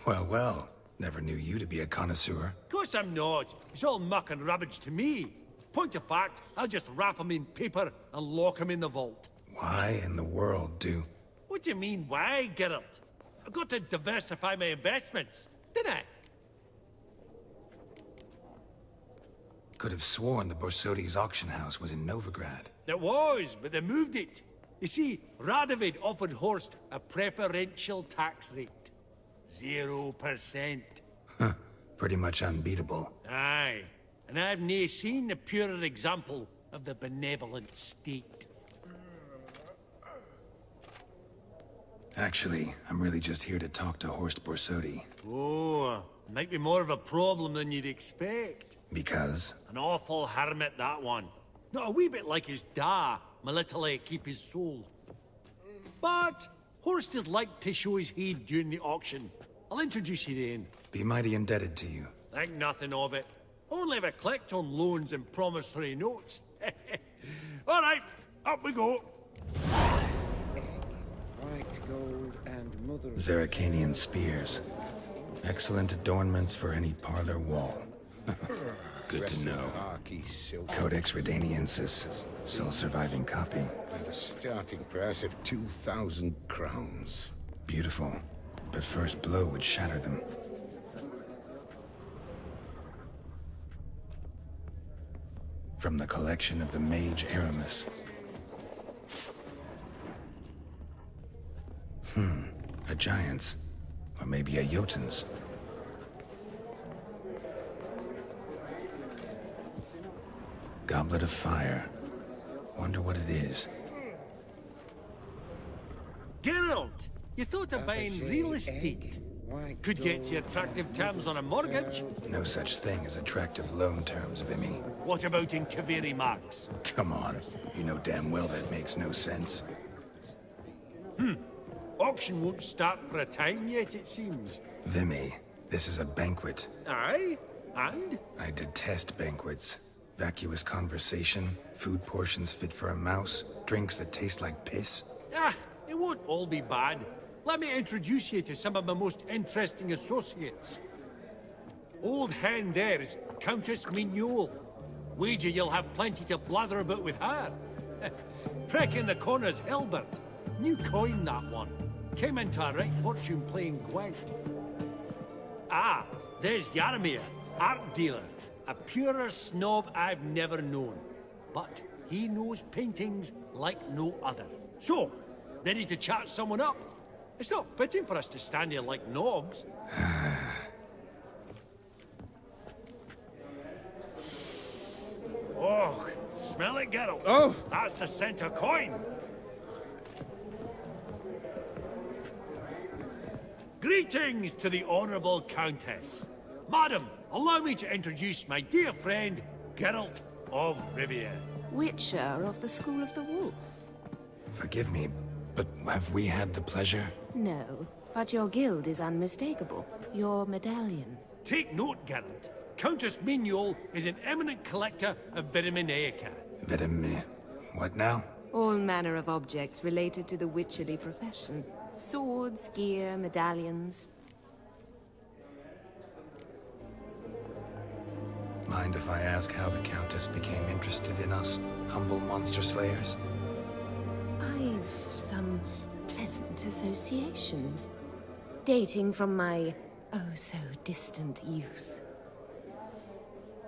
Well, well. Never knew you to be a connoisseur. Of course I'm not. It's all muck and rubbish to me. Point of fact, I'll just wrap them in paper and lock them in the vault. Why in the world do... What do you mean, why, Geralt? I've got to diversify my investments, didn't I? Could have sworn the Borsodi's auction house was in Novigrad. There was, but they moved it. You see, Radovid offered Horst a preferential tax rate. 0%. Huh. Pretty much unbeatable. Aye. And I've nae seen a purer example of the benevolent state. Actually, I'm really just here to talk to Horst Borsodi. Oh, might be more of a problem than you'd expect. Because? An awful hermit, that one. Not a wee bit like his da, my little keep his soul. But Horst would like to show his heed during the auction. I'll introduce you then. Be mighty indebted to you. Think nothing of it. Only if I collect on loans and promissory notes. All right, up we go. White gold and mother... Zerrikanian spears. Excellent adornments for any parlor wall. Good to know. Codex Redaniensis. Sole surviving copy. And a starting price of 2,000 crowns. Beautiful. But first blow would shatter them. From the collection of the mage Aramis. A giant's. Or maybe a Jotun's. Goblet of fire. Wonder what it is. Geralt! You thought of buying real estate. Could get you attractive terms on a mortgage. No such thing as attractive loan terms, Vimy. What about in Kaveri Marks? Come on. You know damn well that makes no sense. Auction won't start for a time yet, it seems. Vimy, this is a banquet. Aye? And? I detest banquets. Vacuous conversation, food portions fit for a mouse, drinks that taste like piss. Ah, it won't all be bad. Let me introduce you to some of my most interesting associates. Old hen there is Countess Mignol. Wager you'll have plenty to blather about with her. Prick in the corner's Hilbert. New coin, that one. Came into a right fortune playing Gwent. Ah, there's Yarmir, art dealer. A purer snob I've never known. But he knows paintings like no other. So, ready to chat someone up? It's not fitting for us to stand here like knobs. Oh, smell it, Geralt. Oh! That's the scent of coin. Greetings to the Honourable Countess. Madam, allow me to introduce my dear friend, Geralt of Rivia. Witcher of the School of the Wolf. Forgive me, but have we had the pleasure? No, but your guild is unmistakable. Your medallion. Take note, Geralt. Countess Mignol is an eminent collector of Vitaminaica. What now? All manner of objects related to the witcherly profession. Swords, gear, medallions. Mind if I ask how the Countess became interested in us, humble monster slayers? I've some pleasant associations, dating from my oh-so-distant youth.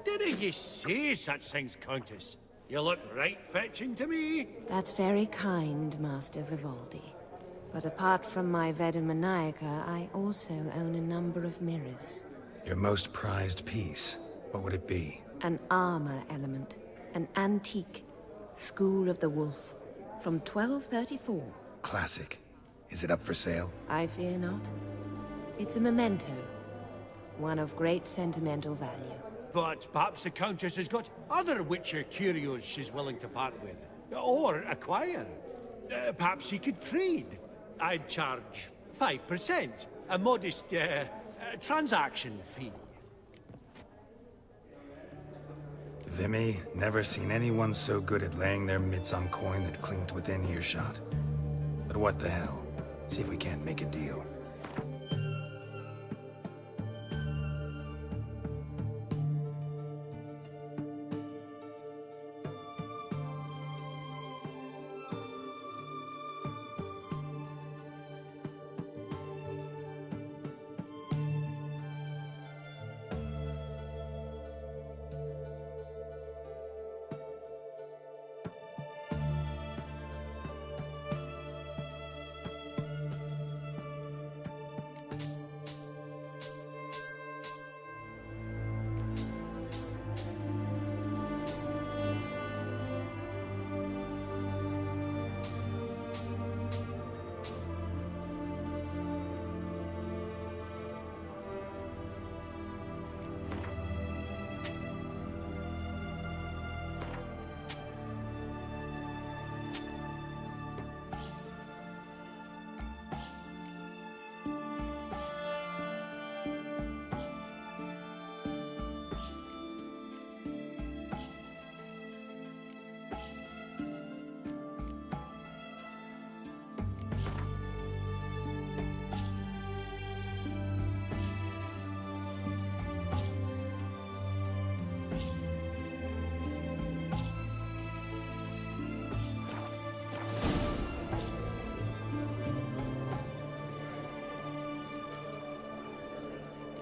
Didn't you say such things, Countess? You look right fetching to me. That's very kind, Master Vivaldi. But apart from my Vedamaniaca, I also own a number of mirrors. Your most prized piece, what would it be? An armor element. An antique. School of the Wolf. From 1234. Classic. Is it up for sale? I fear not. It's a memento. One of great sentimental value. But perhaps the Countess has got other Witcher curios she's willing to part with. Or acquire. Perhaps she could trade. I'd charge 5%. a modest transaction fee. Vimy, never seen anyone so good at laying their mitts on coin that clinked within earshot. But what the hell? See if we can't make a deal.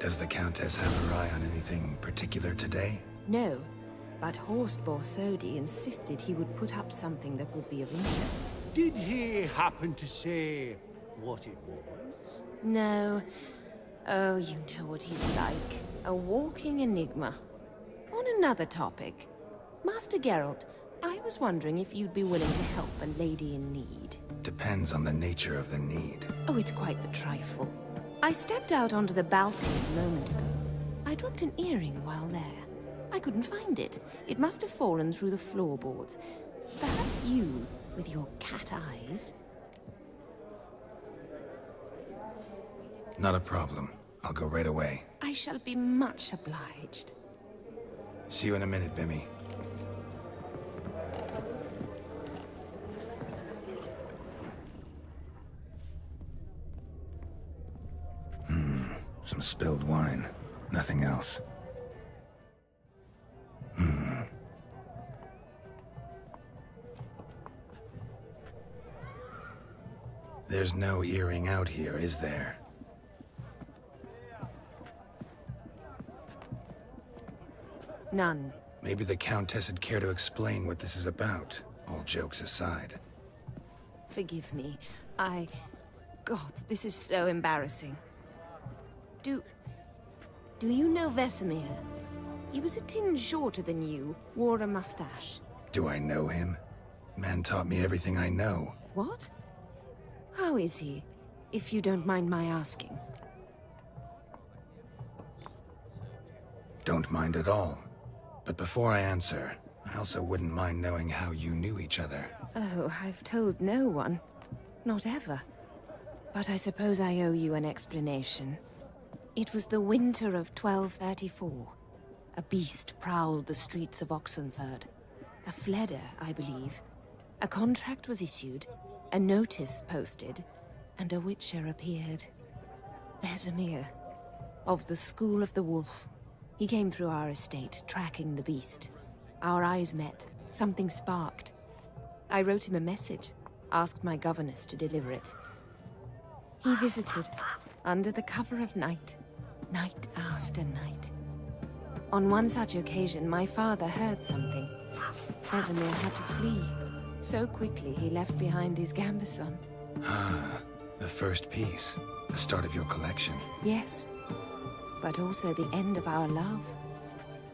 Does the Countess have her eye on anything particular today? No, but Horst Borsodi insisted he would put up something that would be of interest. Did he happen to say what it was? No. Oh, you know what he's like. A walking enigma. On another topic, Master Geralt, I was wondering if you'd be willing to help a lady in need. Depends on the nature of the need. Oh, it's quite the trifle. I stepped out onto the balcony a moment ago. I dropped an earring while there. I couldn't find it. It must have fallen through the floorboards. Perhaps you, with your cat eyes. Not a problem. I'll go right away. I shall be much obliged. See you in a minute, Vimy. Some spilled wine. Nothing else. There's no earring out here, is there? None. Maybe the Countess would care to explain what this is about, all jokes aside. Forgive me. God, this is so embarrassing. Do you know Vesemir? He was a tinge shorter than you, wore a mustache. Do I know him? Man taught me everything I know. What? How is he, if you don't mind my asking? Don't mind at all. But before I answer, I also wouldn't mind knowing how you knew each other. Oh, I've told no one. Not ever. But I suppose I owe you an explanation. It was the winter of 1234. A beast prowled the streets of Oxenford. A Fleder, I believe. A contract was issued, a notice posted, and a Witcher appeared. Vesemir, of the School of the Wolf. He came through our estate, tracking the beast. Our eyes met. Something sparked. I wrote him a message, asked my governess to deliver it. He visited, under the cover of night, night after night. On one such occasion, my father heard something. Vesemir had to flee. So quickly, he left behind his gambeson. Ah, the first piece. The start of your collection. Yes, but also the end of our love.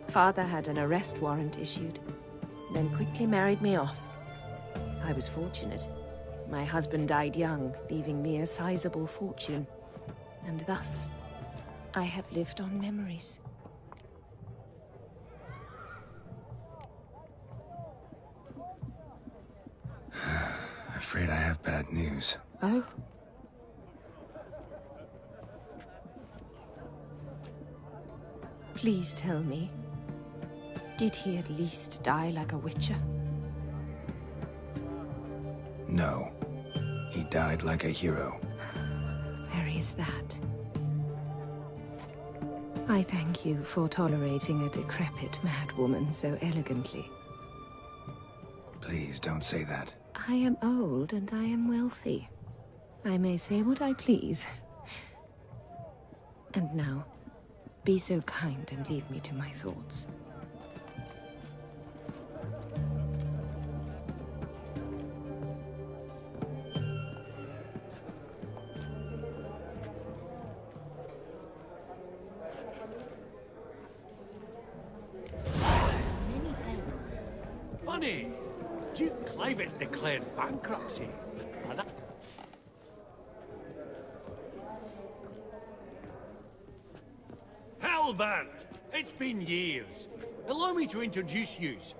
Father had an arrest warrant issued, then quickly married me off. I was fortunate. My husband died young, leaving me a sizable fortune. And thus, I have lived on memories. Afraid I have bad news. Oh? Please tell me, did he at least die like a witcher? No. He died like a hero. There is that. I thank you for tolerating a decrepit madwoman so elegantly. Please don't say that. I am old and I am wealthy. I may say what I please. And now, be so kind and leave me to my thoughts. Funny, Duke Clivet declared bankruptcy. And that- Halbert! It's been years. Allow me to introduce yous.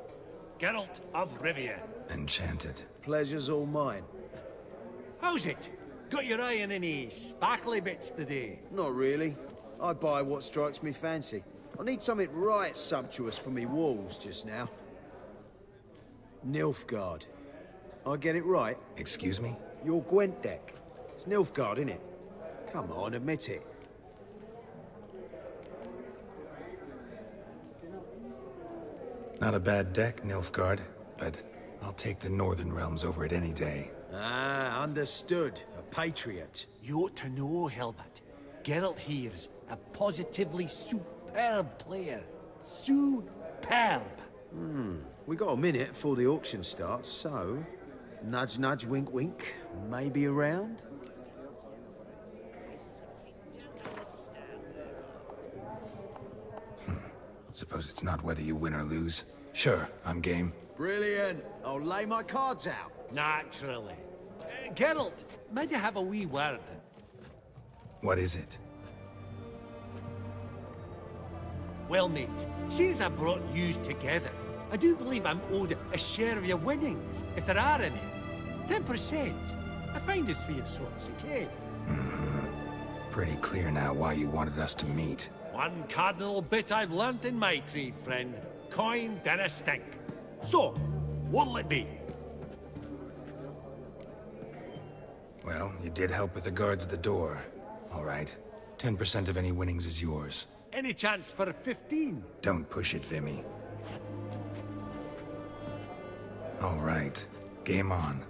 Geralt of Rivia. Enchanted. Pleasure's all mine. How's it? Got your eye on any sparkly bits today? Not really. I buy what strikes me fancy. I need something right sumptuous for me walls just now. Nilfgaard. I get it right? Excuse me? Your Gwent deck. It's Nilfgaard, innit? Come on, admit it. Not a bad deck, Nilfgaard, but I'll take the Northern Realms over it any day. Ah, understood. A patriot. You ought to know, Helmut. Geralt here's a positively superb player. Superb. We got a minute before the auction starts, so... Nudge, nudge, wink, wink. Maybe around? Suppose it's not whether you win or lose. Sure, I'm game. Brilliant. I'll lay my cards out. Naturally. Geralt, might I have a wee word? What is it? Well, mate, since I brought yous together, I do believe I'm owed a share of your winnings, if there are any. 10%. I find this for your sorts, okay? Pretty clear now why you wanted us to meet. One cardinal bit I've learnt in my trade, friend. Coin dinna stink. So, what'll it be? Well, you did help with the guards at the door. All right. 10% of any winnings is yours. Any chance for a 15? Don't push it, Vimy. All right. Game on.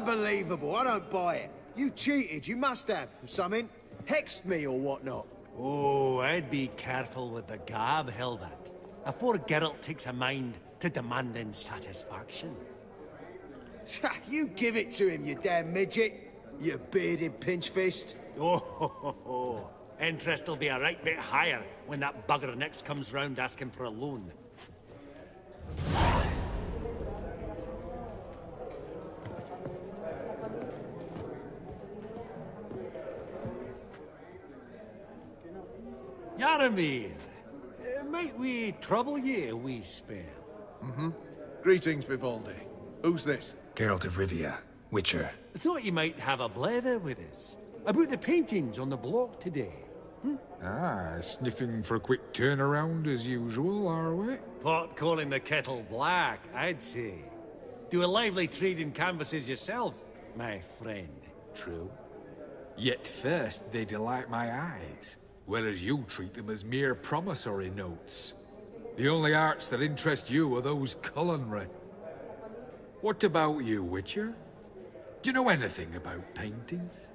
Unbelievable. I don't buy it. You cheated. You must have. Something. Hexed me or whatnot. Oh, I'd be careful with the gab, Hilbert. Afore Geralt takes a mind to demanding satisfaction. You give it to him, you damn midget. You bearded pinchfist. Oh, interest will be a right bit higher when that bugger next comes round asking for a loan. Yaramir, might we trouble ye a wee spell? Mm-hmm. Greetings, Vivaldi. Who's this? Geralt of Rivia, Witcher. Thought you might have a blether with us. About the paintings on the block today. Ah, sniffing for a quick turnaround as usual, are we? Pot calling the kettle black, I'd say. Do a lively trade in canvases yourself, my friend. True. Yet first they delight my eyes, whereas you treat them as mere promissory notes. The only arts that interest you are those culinary. What about you, Witcher? Do you know anything about paintings?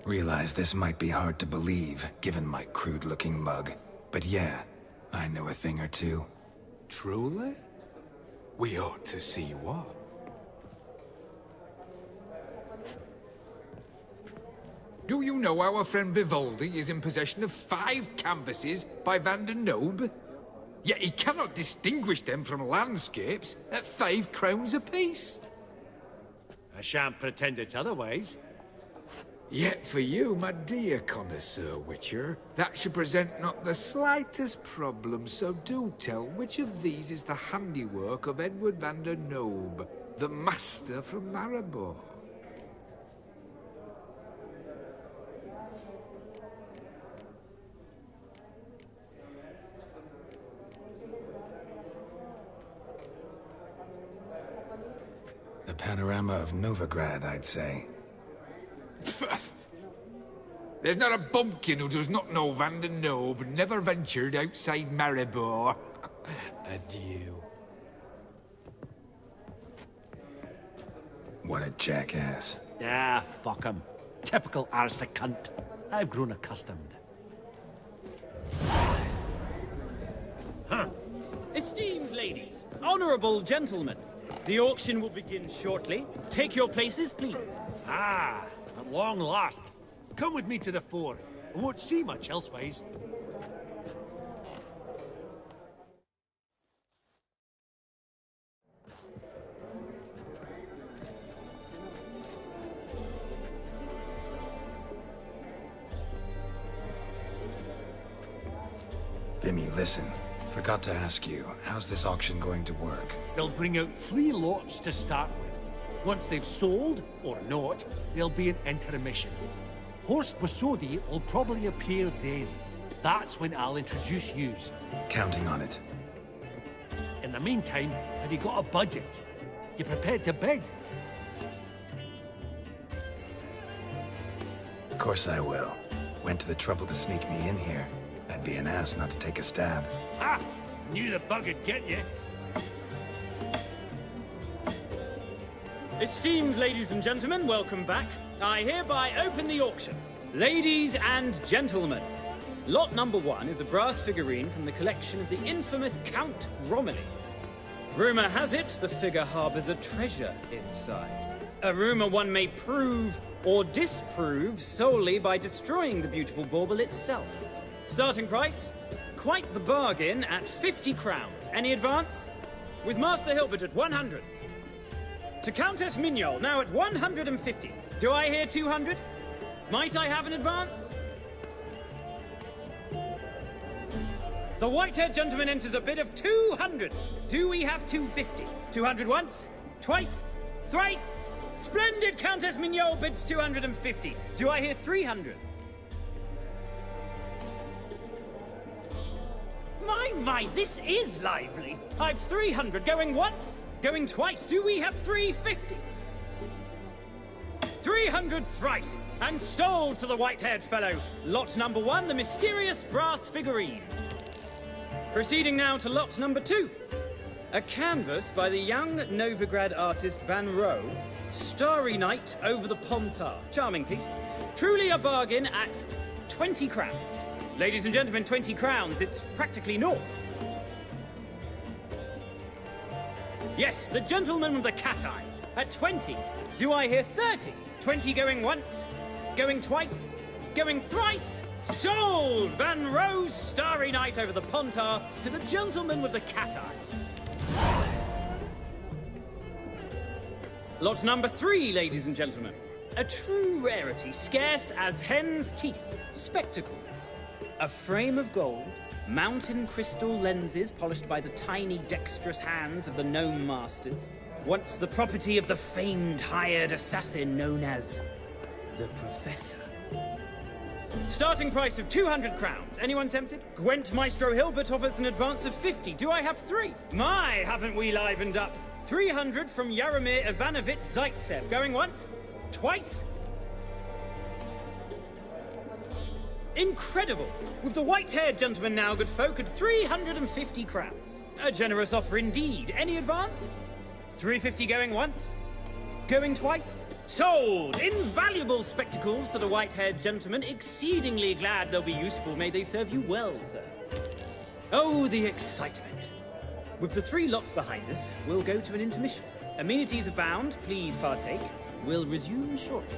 Realize this might be hard to believe, given my crude-looking mug. But yeah, I know a thing or two. Truly? We ought to see what. Do you know our friend Vivaldi is in possession of 5 canvases by Van der Nobe? Yet he cannot distinguish them from landscapes at 5 crowns apiece. I shan't pretend it's otherwise. Yet for you, my dear connoisseur Witcher, that should present not the slightest problem, so do tell which of these is the handiwork of Edward van der Nobe, the master from Maribor. The panorama of Novigrad, I'd say. There's not a bumpkin who does not know Van der Nobe never ventured outside Maribor. Adieu. What a jackass. Ah, fuck him. Typical aristocrat cunt. I've grown accustomed. Esteemed ladies, honorable gentlemen, the auction will begin shortly. Take your places, please. Ah, at long last. Come with me to the fore. I won't see much elsewise. Vimy, listen. Forgot to ask you, how's this auction going to work? They'll bring out 3 lots to start with. Once they've sold, or not, there'll be an intermission. Horst Bosodi will probably appear then. That's when I'll introduce yous. Counting on it. In the meantime, have you got a budget? You prepared to beg? Of course I will. Went to the trouble to sneak me in here. I'd be an ass not to take a stab. Ha! Knew the bug'd get you. Esteemed ladies and gentlemen, welcome back. I hereby open the auction. Ladies and gentlemen, lot number 1 is a brass figurine from the collection of the infamous Count Romilly. Rumor has it the figure harbors a treasure inside. A rumor one may prove or disprove solely by destroying the beautiful bauble itself. Starting price? Quite the bargain at 50 crowns. Any advance? With Master Hilbert at 100. To Countess Mignol, now at 150. Do I hear 200? Might I have an advance? The white-haired gentleman enters a bid of 200. Do we have 250? 200 once? Twice? Thrice? Splendid! Countess Mignol bids 250. Do I hear 300? My, this is lively. I've 300 going once, going twice. Do we have 350? 300 thrice, and sold to the white-haired fellow. Lot number 1, the mysterious brass figurine. Proceeding now to lot number 2. A canvas by the young Novigrad artist Van Rohe, Starry Night over the Pontar. Charming piece. Truly a bargain at 20 crowns. Ladies and gentlemen, 20 crowns, it's practically naught. Yes, the gentleman with the cat eyes, at 20. Do I hear 30? 20 going once, going twice, going thrice? Sold! Van Rohe's Starry Night over the Pontar to the gentleman with the cat eyes. Lot number 3, ladies and gentlemen. A true rarity, scarce as hen's teeth. Spectacles. A frame of gold, mountain crystal lenses polished by the tiny, dexterous hands of the gnome masters. Once the property of the famed hired assassin known as the Professor. Starting price of 200 crowns. Anyone tempted? Gwent Maestro Hilbert offers an advance of 50. Do I have 3? My, haven't we livened up? 300 from Yaromir Ivanovich Zaitsev. Going once? Twice? Incredible! With the white-haired gentleman now, good folk, at 350 crowns. A generous offer indeed. Any advance? 350 going once? Going twice? Sold! Invaluable spectacles to the white-haired gentleman. Exceedingly glad they'll be useful. May they serve you well, sir. Oh, the excitement. With the 3 lots behind us, we'll go to an intermission. Amenities abound. Please partake. We'll resume shortly.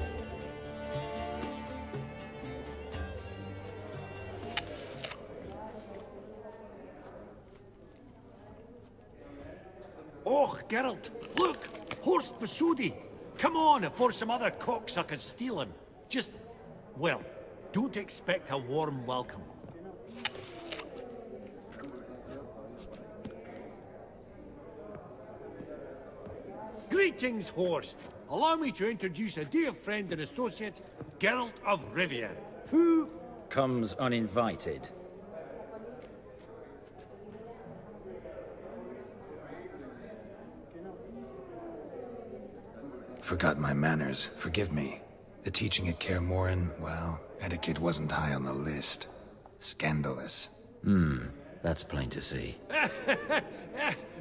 Och, Geralt, look! Horst Basudi! Come on before some other cocksuckers steal him. Just, well, don't expect a warm welcome. Greetings, Horst. Allow me to introduce a dear friend and associate, Geralt of Rivia, who comes uninvited. Forgot my manners. Forgive me. The teaching at Kaer Morhen, well, etiquette wasn't high on the list. Scandalous. That's plain to see.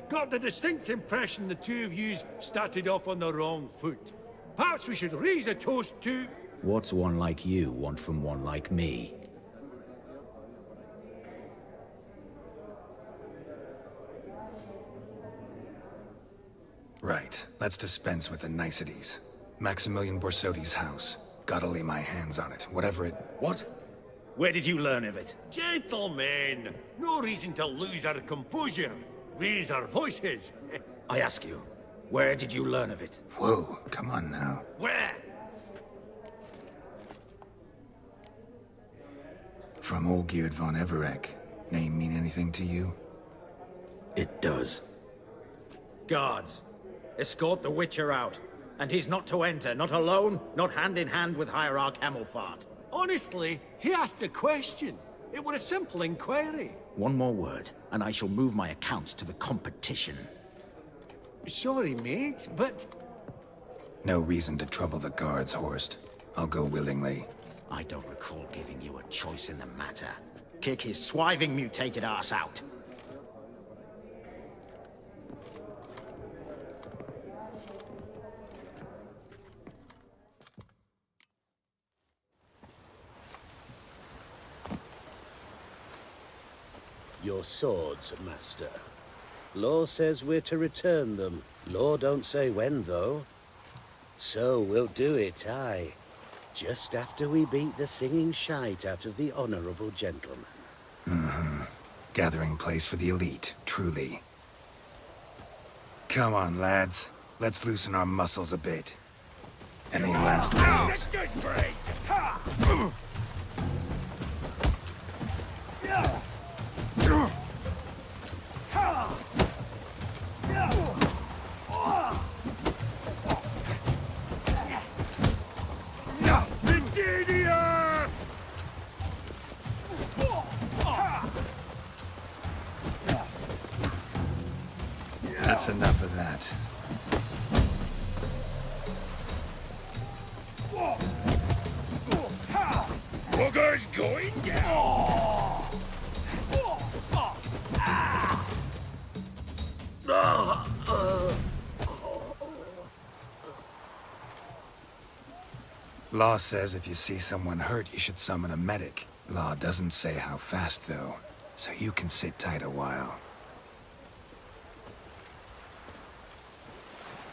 got the distinct impression the two of yous started off on the wrong foot. Perhaps we should raise a toast to... What's one like you want from one like me? Right. Let's dispense with the niceties. Maximilian Borsodi's house. Gotta lay my hands on it, whatever it... What? Where did you learn of it? Gentlemen, no reason to lose our composure. Raise our voices. I ask you, where did you learn of it? Whoa, come on now. Where? From Olgierd von Everec. Name mean anything to you? It does. Guards, escort the Witcher out. And he's not to enter, not alone, not hand in hand with Hierarch Hamelfart. Honestly, he asked a question. It were a simple inquiry. One more word, and I shall move my accounts to the competition. Sorry, mate, but... No reason to trouble the guards, Horst. I'll go willingly. I don't recall giving you a choice in the matter. Kick his swiving mutated ass out. Your swords, Master. Law says we're to return them. Law don't say when, though. So we'll do it, aye. Just after we beat the singing shite out of the honorable gentleman. Mm-hmm. Gathering place for the elite, truly. Come on, lads. Let's loosen our muscles a bit. Any last words? That's enough of that. Bugger's going down! Law says if you see someone hurt, you should summon a medic. Law doesn't say how fast, though, so you can sit tight a while.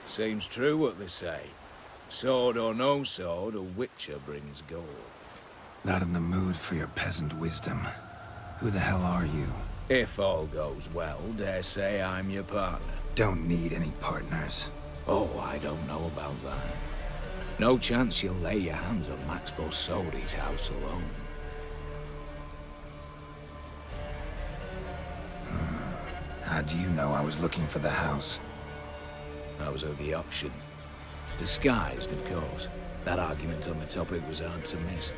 Seems true what they say. Sword or no sword, a witcher brings gold. Not in the mood for your peasant wisdom. Who the hell are you? If all goes well, dare say I'm your partner. Don't need any partners. Oh, I don't know about that. No chance you'll lay your hands on Max Borsodi's house alone. How do you know I was looking for the house? I was at the auction. Disguised, of course. That argument on the topic was hard to miss.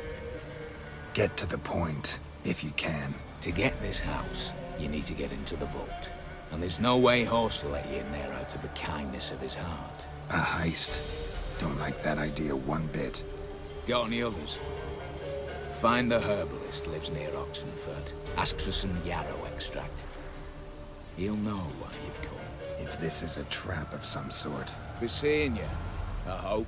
Get to the point, if you can. To get this house, you need to get into the vault. And there's no way Horst will let you in there out of the kindness of his heart. A heist? Don't like that idea one bit. Got any others? Find the herbalist lives near Oxenfurt. Ask for some yarrow extract. He'll know why you've come. If this is a trap of some sort. Be seeing you, I hope.